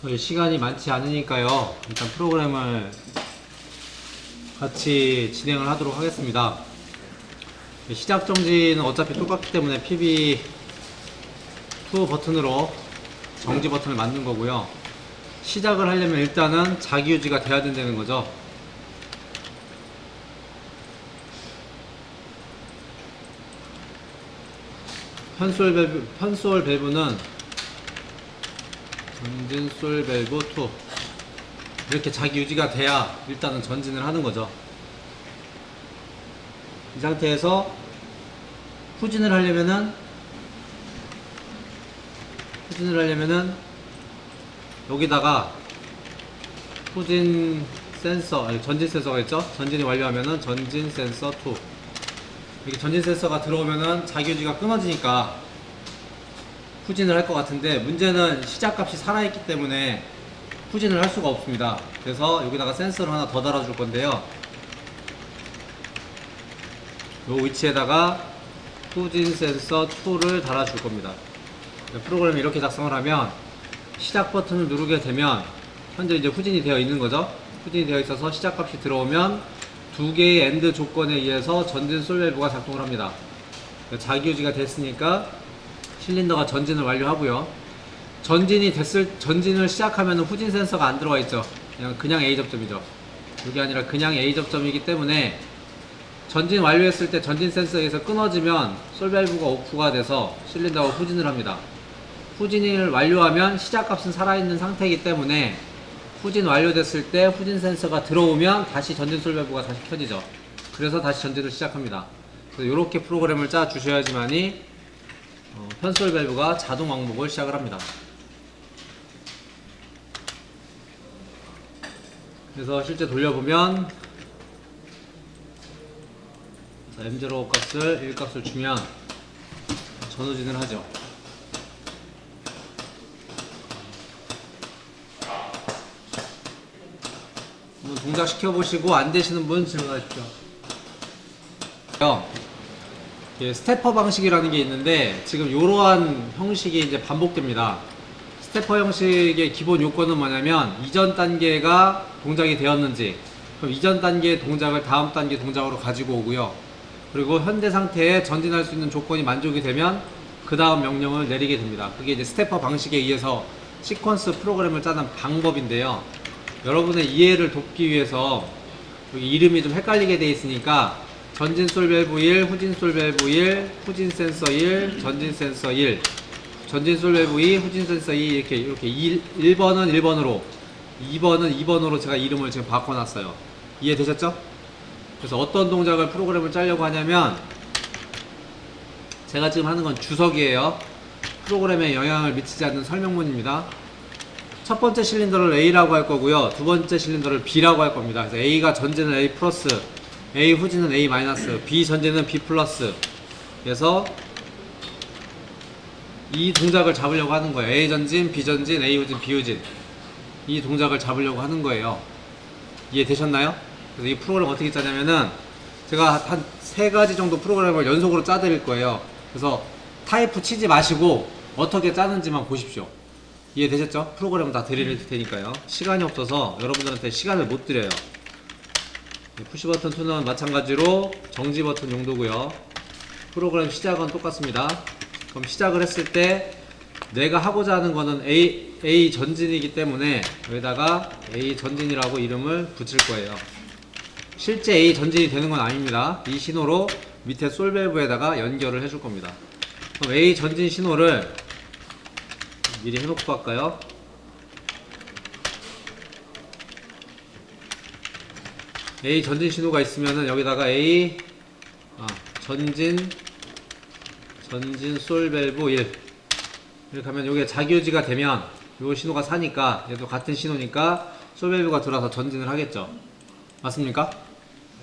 저희 시간이 많지 않으니까요, 일단 프로그램을 같이 진행을 하도록 하겠습니다. 시작 정지는 어차피 똑같기 때문에 PB2 버튼으로 정지 버튼을 만든 거고요. 시작을 하려면 일단은 자기유지가 돼야 된다는 거죠. 편솔 밸브는 전진 솔 밸브 2, 이렇게 자기유지가 돼야 일단은 전진을 하는 거죠. 이 상태에서 후진을 하려면은 여기다가 후진 센서, 아니 전진 센서가 있죠? 전진이 완료하면은 전진 센서 2, 이렇게 전진 센서가 들어오면은 자기유지가 끊어지니까 후진을 할 것 같은데, 문제는 시작값이 살아있기 때문에 후진을 할 수가 없습니다. 그래서 여기다가 센서를 하나 더 달아줄 건데요, 이 위치에다가 후진 센서 2를 달아줄 겁니다. 프로그램이 이렇게 작성을 하면 시작 버튼을 누르게 되면 현재 이제 후진이 되어 있는 거죠. 후진이 되어 있어서 시작값이 들어오면 두 개의 엔드 조건에 의해서 전진 솔밸브가 작동을 합니다. 자기유지가 됐으니까 실린더가 전진을 완료하고요. 전진을 시작하면 후진 센서가 안 들어와 있죠. 그냥 A 접점이죠. 이게 아니라 그냥 A 접점이기 때문에 전진 완료했을 때 전진 센서에서 끊어지면 솔밸브가 오프가 돼서 실린더가 후진을 합니다. 후진을 완료하면 시작값은 살아있는 상태이기 때문에 후진 완료됐을 때 후진 센서가 들어오면 다시 전진 솔밸브가 다시 켜지죠. 그래서 다시 전진을 시작합니다. 그래서 이렇게 프로그램을 짜 주셔야지만이 편솔 밸브가 자동 왕복을 시작을 합니다. 그래서 실제 돌려보면 M0 값을 1값을 주면 전후진을 하죠. 동작 시켜보시고 안 되시는 분 질문하십시오. 스태퍼 방식이라는 게 있는데 지금 이러한 형식이 이제 반복됩니다. 스태퍼 형식의 기본 요건은 뭐냐면 이전 단계가 동작이 되었는지, 그럼 이전 단계의 동작을 다음 단계 동작으로 가지고 오고요. 그리고 현재 상태에 전진할 수 있는 조건이 만족이 되면 그 다음 명령을 내리게 됩니다. 그게 이제 스태퍼 방식에 의해서 시퀀스 프로그램을 짜는 방법인데요. 여러분의 이해를 돕기 위해서 여기 이름이 좀 헷갈리게 돼 있으니까 전진 솔 밸브 1, 후진 솔 밸브 1, 후진 센서 1, 전진 센서 1, 전진 솔 밸브 2, 후진 센서 2 이렇게 1번은 1번으로, 2번은 2번으로 제가 이름을 지금 바꿔놨어요. 이해되셨죠? 그래서 어떤 동작을 프로그램을 짜려고 하냐면 제가 지금 하는 건 주석이에요. 프로그램에 영향을 미치지 않는 설명문입니다. 첫 번째 실린더를 A라고 할 거고요. 두 번째 실린더를 B라고 할 겁니다. 그래서 A가 전진은 A 플러스, A 후진은 A 마이너스, B 전진은 B 플러스. 그래서 이 동작을 잡으려고 하는 거예요. A 전진, B 전진, A 후진, B 후진. 이 동작을 잡으려고 하는 거예요. 이해되셨나요? 그래서 이 프로그램 어떻게 짜냐면은 제가 한 3가지 정도 프로그램을 연속으로 짜드릴 거예요. 그래서 타이프 치지 마시고 어떻게 짜는지만 보십시오. 이해되셨죠? 프로그램 다 드릴 테니까요. 시간이 없어서 여러분들한테 시간을 못 드려요. 푸시 버튼 2는 마찬가지로 정지 버튼 용도고요. 프로그램 시작은 똑같습니다. 그럼 시작을 했을 때 내가 하고자 하는 거는 A 전진이기 때문에 여기다가 A 전진이라고 이름을 붙일 거예요. 실제 A 전진이 되는 건 아닙니다. 이 신호로 밑에 솔 밸브에다가 연결을 해줄 겁니다. 그럼 A 전진 신호를 미리 해놓고 갈까요? A 전진 신호가 있으면은 여기다가 A 전진 솔 밸브 1 이렇게 하면 이게 자기유지가 되면 요 신호가 사니까 얘도 같은 신호니까 솔 밸브가 들어와서 전진을 하겠죠. 맞습니까?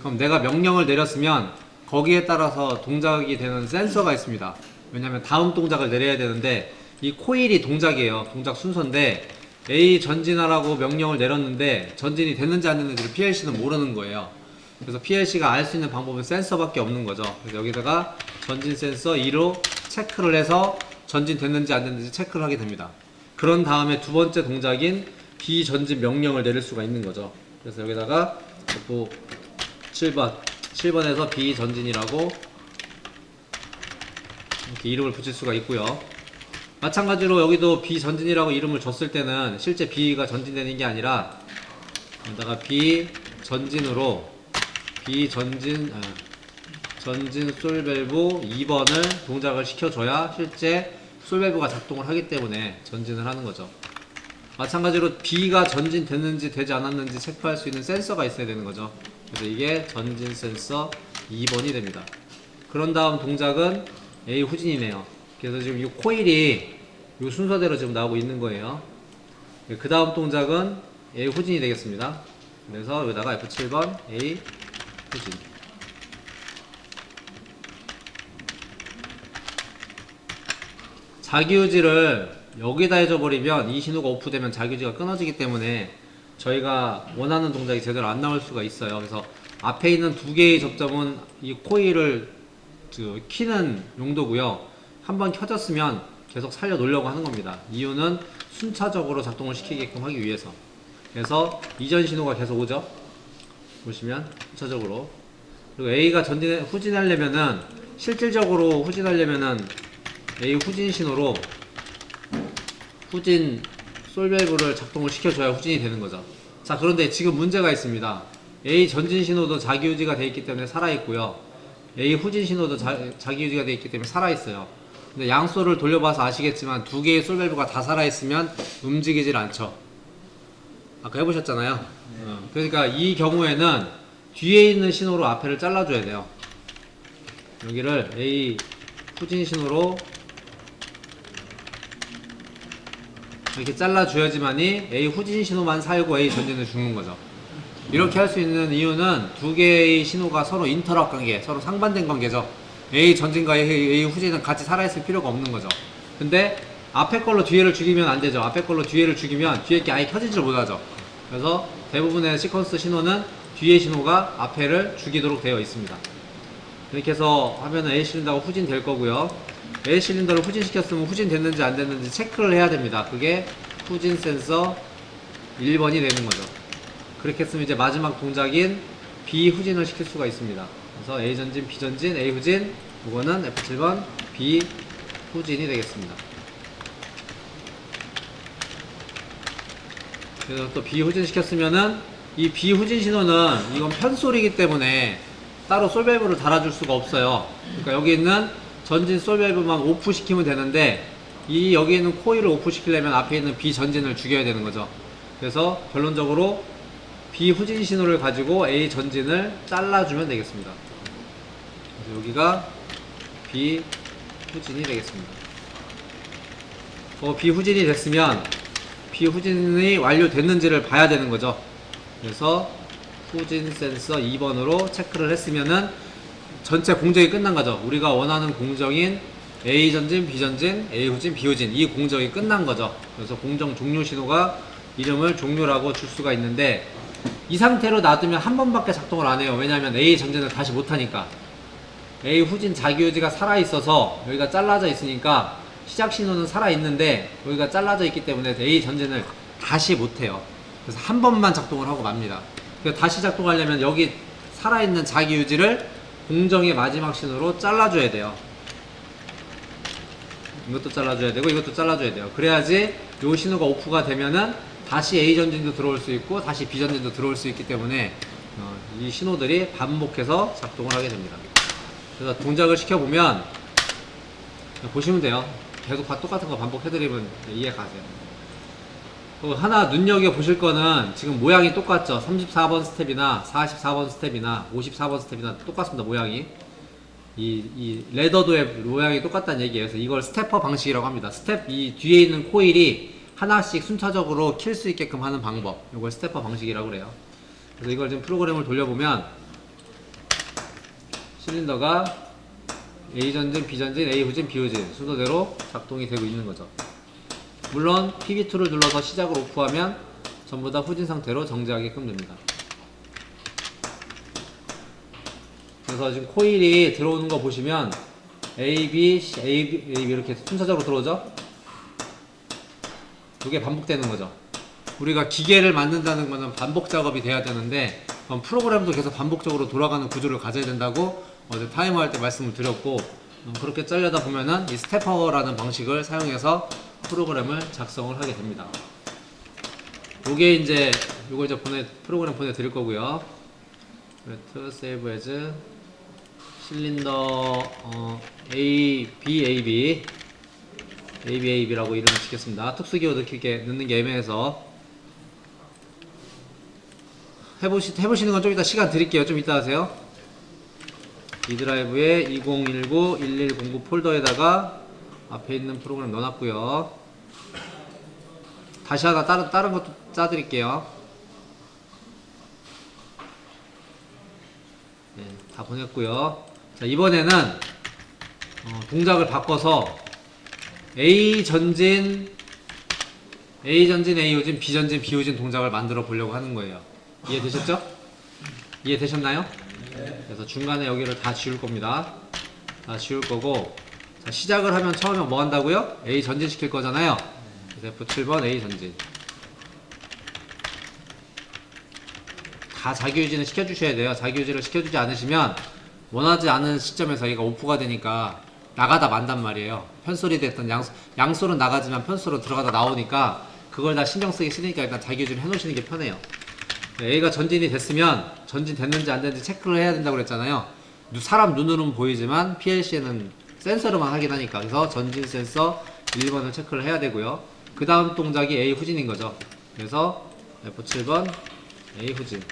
그럼 내가 명령을 내렸으면 거기에 따라서 동작이 되는 센서가 있습니다. 왜냐면 다음 동작을 내려야 되는데 이 코일이 동작이에요. 동작 순서인데 A 전진하라고 명령을 내렸는데 전진이 됐는지 안 됐는지를 PLC는 모르는 거예요. 그래서 PLC가 알 수 있는 방법은 센서밖에 없는 거죠. 그래서 여기다가 전진 센서 2로 체크를 해서 전진 됐는지 안 됐는지 체크를 하게 됩니다. 그런 다음에 두 번째 동작인 B 전진 명령을 내릴 수가 있는 거죠. 그래서 여기다가 또 7번에서 B 전진이라고 이렇게 이름을 붙일 수가 있고요. 마찬가지로 여기도 B 전진이라고 이름을 줬을 때는 실제 B가 전진되는 게 아니라 여기다가 B 전진으로 전진 솔 밸브 2번을 동작을 시켜줘야 실제 솔 밸브가 작동을 하기 때문에 전진을 하는 거죠. 마찬가지로 B가 전진됐는지 되지 않았는지 체크할 수 있는 센서가 있어야 되는 거죠. 그래서 이게 전진 센서 2번이 됩니다. 그런 다음 동작은 A 후진이네요. 그래서 지금 이 코일이 이 순서대로 지금 나오고 있는 거예요. 그 다음 동작은 A 후진이 되겠습니다. 그래서 여기다가 F7번 A 후진. 자기유지를 여기다 해줘버리면 이 신호가 오프되면 자기유지가 끊어지기 때문에 저희가 원하는 동작이 제대로 안 나올 수가 있어요. 그래서 앞에 있는 두 개의 접점은 이 코일을 키는 용도고요. 한번 켜졌으면 계속 살려 놓으려고 하는 겁니다. 이유는 순차적으로 작동을 시키게끔 하기 위해서. 그래서 이전 신호가 계속 오죠. 보시면 순차적으로. 그리고 A가 후진하려면은 실질적으로 후진하려면은 A 후진 신호로 후진 솔 밸브를 작동을 시켜줘야 후진이 되는 거죠. 자, 그런데 지금 문제가 있습니다. A 전진 신호도 자기유지가 되어 있기 때문에 살아있고요. A 후진 신호도 자기유지가 되어 있기 때문에 살아있어요. 근데 양솔을 돌려봐서 아시겠지만 두 개의 솔 밸브가 다 살아있으면 움직이질 않죠. 아까 해보셨잖아요. 그러니까 이 경우에는 뒤에 있는 신호로 앞에를 잘라줘야 돼요. 여기를 A 후진 신호로 이렇게 잘라줘야지만이 A 후진 신호만 살고 A 전진은 죽는 거죠. 이렇게 할 수 있는 이유는 두 개의 신호가 서로 인터락 관계, 서로 상반된 관계죠. A 전진과 A 후진은 같이 살아있을 필요가 없는 거죠. 근데 앞에 걸로 뒤에를 죽이면 안 되죠. 앞에 걸로 뒤에를 죽이면 뒤에 게 아예 켜지지를 못하죠. 그래서 대부분의 시퀀스 신호는 뒤에 신호가 앞에를 죽이도록 되어 있습니다. 이렇게 해서 하면은 A 실린더가 후진될 거고요. A 실린더를 후진시켰으면 후진됐는지 안 됐는지 체크를 해야 됩니다. 그게 후진 센서 1번이 되는 거죠. 그렇게 했으면 이제 마지막 동작인 B 후진을 시킬 수가 있습니다. 그래서 A 전진, B 전진, A 후진, 이거는 F7번 B 후진이 되겠습니다. 그래서 또 B 후진 시켰으면은 이 B 후진 신호는 이건 편솔이기 때문에 따로 솔밸브를 달아줄 수가 없어요. 그러니까 여기 있는 전진 솔밸브만 오프 시키면 되는데 이 여기 있는 코일을 오프 시키려면 앞에 있는 B 전진을 죽여야 되는 거죠. 그래서 결론적으로 B 후진 신호를 가지고 A 전진을 잘라주면 되겠습니다. 그래서 여기가 B 후진이 되겠습니다. B 후진이 됐으면 B 후진이 완료됐는지를 봐야 되는 거죠. 그래서 후진 센서 2번으로 체크를 했으면은 전체 공정이 끝난 거죠. 우리가 원하는 공정인 A 전진, B 전진, A 후진, B 후진 이 공정이 끝난 거죠. 그래서 공정 종료 신호가 이름을 종료라고 줄 수가 있는데 이 상태로 놔두면 한 번밖에 작동을 안 해요. 왜냐하면 A 전진을 다시 못하니까. A 후진 자기유지가 살아있어서 여기가 잘라져 있으니까 시작 신호는 살아있는데 여기가 잘라져 있기 때문에 A 전진을 다시 못해요. 그래서 한 번만 작동을 하고 맙니다. 그래서 다시 작동하려면 여기 살아있는 자기유지를 공정의 마지막 신호로 잘라줘야 돼요. 이것도 잘라줘야 되고 이것도 잘라줘야 돼요. 그래야지 이 신호가 오프가 되면은 다시 A 전진도 들어올 수 있고 다시 B 전진도 들어올 수 있기 때문에 이 신호들이 반복해서 작동을 하게 됩니다. 그래서 동작을 시켜보면 보시면 돼요. 계속 똑같은 거 반복해드리면 이해 가세요. 하나 눈여겨보실 거는 지금 모양이 똑같죠. 34번 스텝이나 44번 스텝이나 54번 스텝이나 똑같습니다. 모양이 이 레더도의 모양이 똑같다는 얘기예요. 그래서 이걸 스태퍼 방식이라고 합니다. 스텝 이 뒤에 있는 코일이 하나씩 순차적으로 킬 수 있게끔 하는 방법, 이걸 스태퍼 방식이라고 그래요. 그래서 이걸 지금 프로그램을 돌려보면 실린더가 A 전진, B 전진, A 후진, B 후진 순서대로 작동이 되고 있는 거죠. 물론 PB2를 눌러서 시작을 오프하면 전부 다 후진 상태로 정지하게끔 됩니다. 그래서 지금 코일이 들어오는 거 보시면 A, B, C, A, B, A, B 이렇게 순서적으로 들어오죠? 이게 반복되는 거죠. 우리가 기계를 만든다는 거는 반복 작업이 돼야 되는데 프로그램도 계속 반복적으로 돌아가는 구조를 가져야 된다고 어제 타이머 할 때 말씀을 드렸고 그렇게 잘려다 보면은 이 스태퍼라는 방식을 사용해서 프로그램을 작성을 하게 됩니다. 요게 이제 요거 이제 프로그램 보내드릴 거고요. save as 실린더 ABAB라고 이름을 짓겠습니다. 특수기호 넣는 게 애매해서 해보시는 건 좀 이따 시간 드릴게요. 좀 이따 하세요. 이 드라이브에 2019 1109 폴더에다가 앞에 있는 프로그램 넣어놨고요. 다시 하나 다른 것도 짜드릴게요. 네, 다 보냈고요. 자, 이번에는 동작을 바꿔서 A 전진, A 후진, B 전진, B 후진 동작을 만들어 보려고 하는 거예요. 이해되셨죠? 이해되셨나요? 네. 그래서 중간에 여기를 다 지울 겁니다. 다 지울 거고, 자, 시작을 하면 처음에 뭐 한다고요? A 전진 시킬 거잖아요. 그래서 F7번 A 전진. 다 자기유지는 시켜주셔야 돼요. 자기유지를 시켜주지 않으시면 원하지 않은 시점에서 얘가 오프가 되니까 나가다 만단 말이에요. 편솔이 됐던 양솔은 나가지만 편솔은 들어가다 나오니까 그걸 다 신경 쓰기 싫으니까 일단 자기유지를 해놓으시는 게 편해요. A가 전진이 됐으면 전진 됐는지 안 됐는지 체크를 해야 된다고 그랬잖아요. 사람 눈으로는 보이지만 PLC에는 센서로만 확인하니까. 그래서 전진 센서 1번을 체크를 해야 되고요. 그 다음 동작이 A 후진인 거죠. 그래서 F7번 A 후진.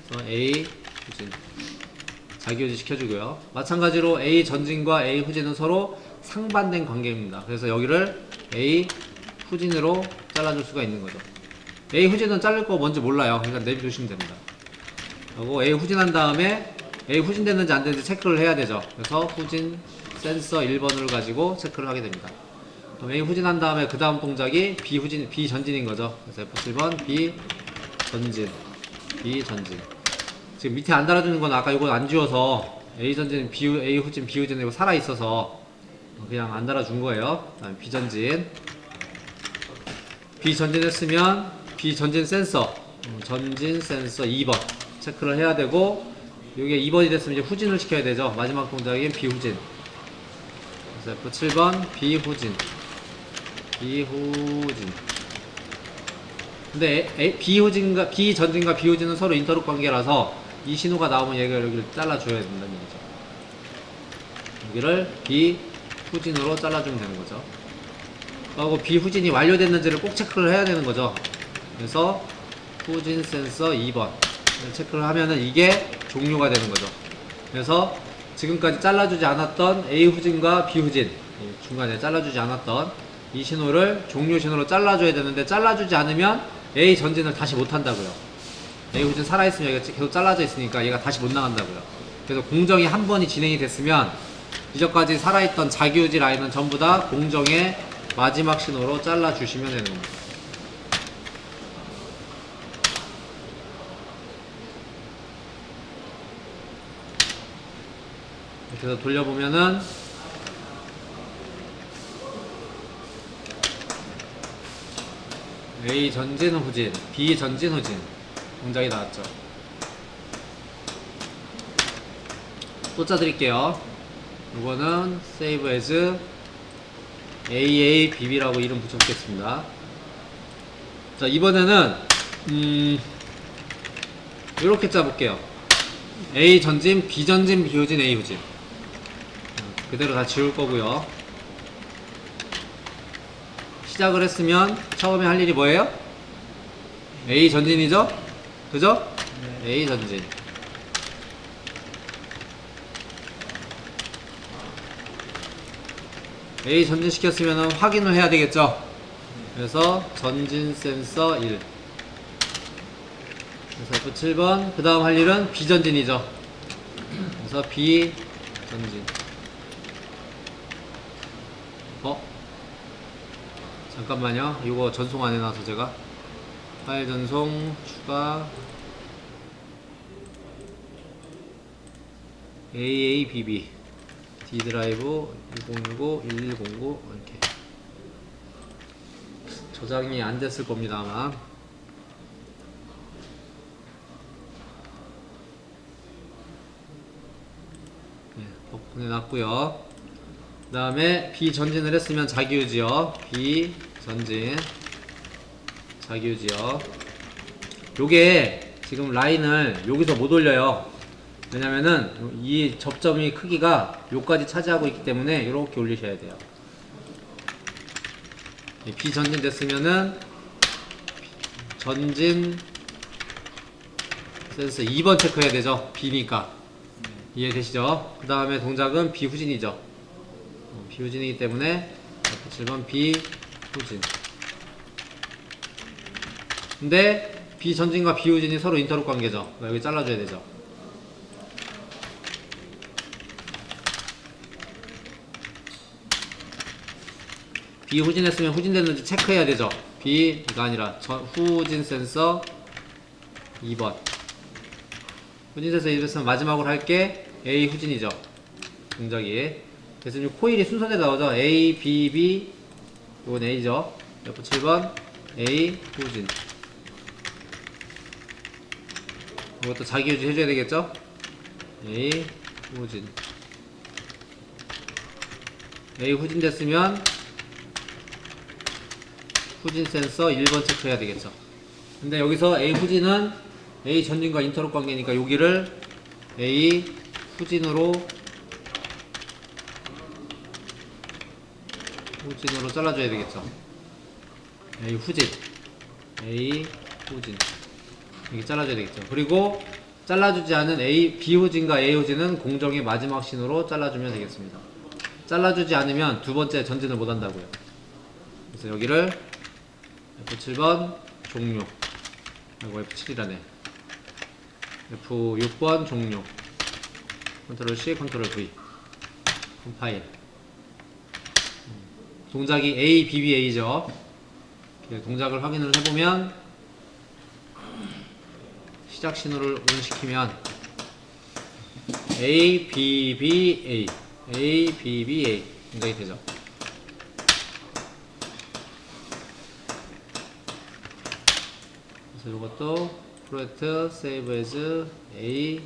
그래서 A 후진. 자기유지 시켜주고요. 마찬가지로 A 전진과 A 후진은 서로 상반된 관계입니다. 그래서 여기를 A 후진으로 잘라줄 수가 있는 거죠. A 후진은 자를 거 뭔지 몰라요. 그러니까 내비두시면 됩니다. 그리고 A 후진한 다음에 A 후진 됐는지 안 됐는지 체크를 해야 되죠. 그래서 후진 센서 1번을 가지고 체크를 하게 됩니다. 그럼 A 후진한 다음에 그 다음 동작이 B 전진인 거죠. 그래서 F7번 B 전진, B 전진. 지금 밑에 안 달아주는 건 아까 이건 안 지워서 A 전진, A 후진, B 후진 이거 살아 있어서 그냥 안 달아준 거예요. 그다음에 B 전진. B 전진했으면 B 전진 센서, 전진 센서 2번 체크를 해야 되고, 이게 2번이 됐으면 이제 후진을 시켜야 되죠. 마지막 동작인 B 후진. 그래서 F7번 B 후진, B 후진. 근데 B 후진과 B 전진과 B 후진은 서로 인터룹 관계라서 이 신호가 나오면 얘가 여기를 잘라줘야 된다는 얘기죠. 여기를 B 후진으로 잘라주면 되는 거죠. 그리고 B 후진이 완료됐는지를 꼭 체크를 해야 되는 거죠. 그래서 후진 센서 2번 체크를 하면은 이게 종료가 되는 거죠. 그래서 지금까지 잘라주지 않았던 A 후진과 B 후진, 중간에 잘라주지 않았던 이 신호를 종료 신호로 잘라줘야 되는데, 잘라주지 않으면 A 전진을 다시 못 한다고요. A 후진 살아있으면 얘가 계속 잘라져 있으니까 얘가 다시 못 나간다고요. 그래서 공정이 한 번이 진행이 됐으면 이전까지 살아있던 자기유지 라인은 전부 다 공정의 마지막 신호로 잘라주시면 되는 겁니다. 이렇게 해서 돌려보면은 A 전진 후진, B 전진 후진 동작이 나왔죠. 또 짜드릴게요. 이거는 save as AABB라고 이름 붙여보겠습니다. 자, 이번에는 이렇게 짜볼게요. A 전진, B 전진, B 후진, A 후진. 그대로 다 지울 거고요. 시작을 했으면 처음에 할 일이 뭐예요? A 전진이죠? 그죠? 네. A 전진. A 전진 시켰으면 확인을 해야 되겠죠? 그래서 전진 센서 1. 그래서 F7번. 그 다음 할 일은 B 전진이죠. 그래서 B 전진. 잠깐만요. 이거 전송 안 해놔서 제가. 파일 전송 추가 AABB D 드라이브 1065 1109 이렇게 저장이 안 됐을 겁니다 아마. 네, 보내놨고요. 그 다음에 B 전진을 했으면 자기유지요. B 전진 자기유지요. 요게 지금 라인을 여기서 못 올려요. 왜냐면은 이 접점이 크기가 요까지 차지하고 있기 때문에 이렇게 올리셔야 돼요. B 전진 됐으면은 전진 센서 2번 체크해야 되죠. B니까. 이해되시죠? 그 다음에 동작은 B 후진이죠. B 후진이기 때문에 7번 B 후진. 근데 B 전진과 B 후진이 서로 인터룹 관계죠. 그러니까 여기 잘라줘야 되죠. B 후진했으면 후진됐는지 체크해야 되죠. B가 아니라 후진 센서 2번. 후진 센서 2번 했으면 마지막으로 할게 A 후진이죠. 동작이. 그래서 지금 코일이 순서대로 나오죠. A, B, B. 이건 A죠. F7번 A 후진. 이것도 자기 유지 해줘야 되겠죠? A 후진. A 후진 됐으면 후진 센서 1번 체크해야 되겠죠. 근데 여기서 A 후진은 A 전진과 인터롭 관계니까 여기를 A 후진으로 잘라줘야 되겠죠. A 후진, A 후진 이렇게 잘라줘야 되겠죠. 그리고 잘라주지 않은 B 후진과 A 후진은 공정의 마지막 신호로 잘라주면 되겠습니다. 잘라주지 않으면 두 번째 전진을 못 한다고요. 그래서 여기를 F7번 종료. 이거 F7이라네. F6번 종료. 컨트롤 C, 컨트롤 V. 컴파일. 동작이 A, B, B, A죠. 동작을 확인을 해보면 시작 신호를 ON 시키면 A, B, B, A, A, B, B, A 동작이 되죠. 그래서 이것도 프로젝트 save as A,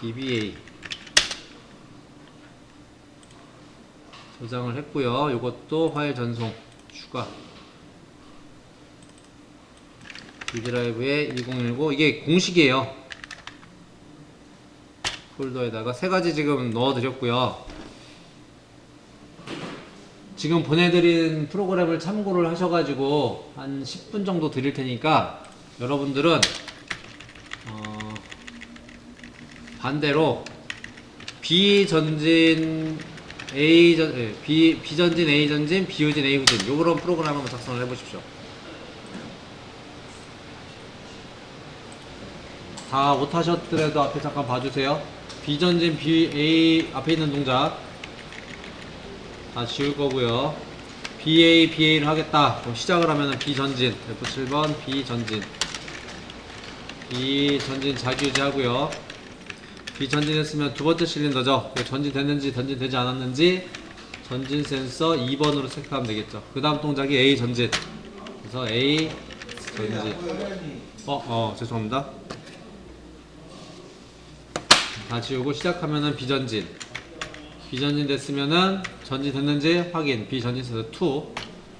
B, B, A 저장을 했고요. 이것도 파일 전송 추가 D 드라이브에 1019 이게 공식이에요. 폴더에다가 세 가지 지금 넣어 드렸고요. 지금 보내드린 프로그램을 참고를 하셔가지고 한 10분 정도 드릴 테니까 여러분들은 반대로 B전진 B전진 A전진 B후진 A후진 요런 프로그램 한번 작성을 해보십시오. 다 못하셨더라도 앞에 잠깐 봐주세요. B전진 A 앞에 있는 동작 다 지울 거고요. BA를 하겠다. 그럼 시작을 하면은 B전진 F7번 B전진 자기유지 하고요. B전진 했으면 두 번째 실린더죠. 전진 됐는지 전진 되지 않았는지 전진 센서 2번으로 체크하면 되겠죠. 그 다음 동작이 A 전진. 그래서 A 전진. 죄송합니다. 다 지우고 시작하면은 B전진. B전진 됐으면은 전진 됐는지 확인. B전진 센서 2.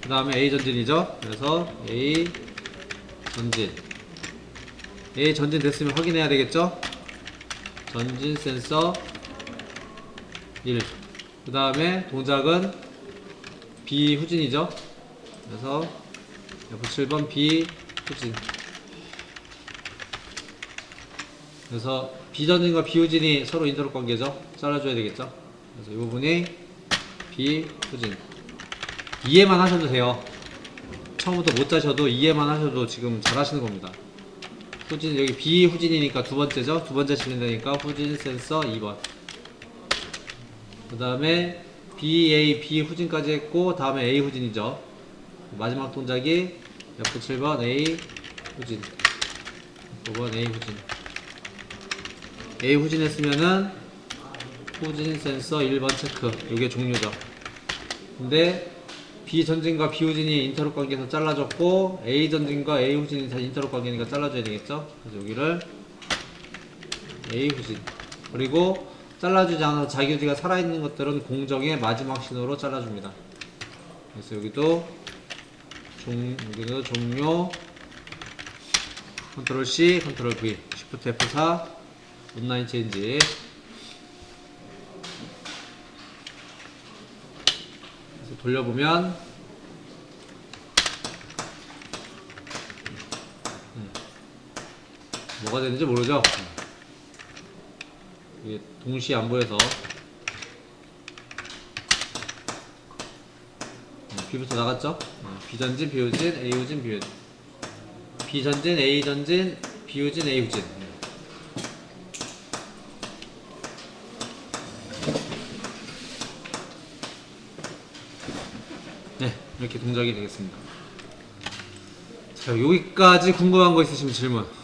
그 다음에 A 전진이죠. 그래서 A 전진. A 전진 됐으면 확인해야 되겠죠. 전진 센서 1. 그 다음에 동작은 B 후진이죠. 그래서 F7번 B 후진. 그래서 B 전진과 B 후진이 서로 인터럽 관계죠. 잘라줘야 되겠죠. 그래서 이 부분이 B 후진. 이해만 하셔도 돼요. 처음부터 못 짜셔도 이해만 하셔도 지금 잘 하시는 겁니다. 후진 여기 B 후진이니까 두 번째죠. 두 번째 실린더니까 후진 센서 2번. 그 다음에 B 후진까지 했고 다음에 A 후진이죠. 마지막 동작이 F7번 A 후진. 5번 A 후진. A 후진 했으면은 후진 센서 1번 체크. 이게 종료죠. 근데 B 전진과 B 후진이 인터럽 관계에서 잘라졌고 A 전진과 A 후진이 다시 인터럽 관계니까 잘라줘야 되겠죠. 그래서 여기를 A 후진. 그리고 잘라주지 않아서 자기유지가 살아있는 것들은 공정의 마지막 신호로 잘라줍니다. 그래서 여기도 종료. 컨트롤 C, 컨트롤 V, Shift F4, 온라인 체인지. 돌려보면 뭐가 되는지 모르죠? 이게 동시에 안 보여서 B부터 나갔죠? B전진, B후진, A후진, B후진. B전진, A전진, B후진, A후진. 네, 이렇게 동작이 되겠습니다. 자, 여기까지 궁금한 거 있으시면 질문.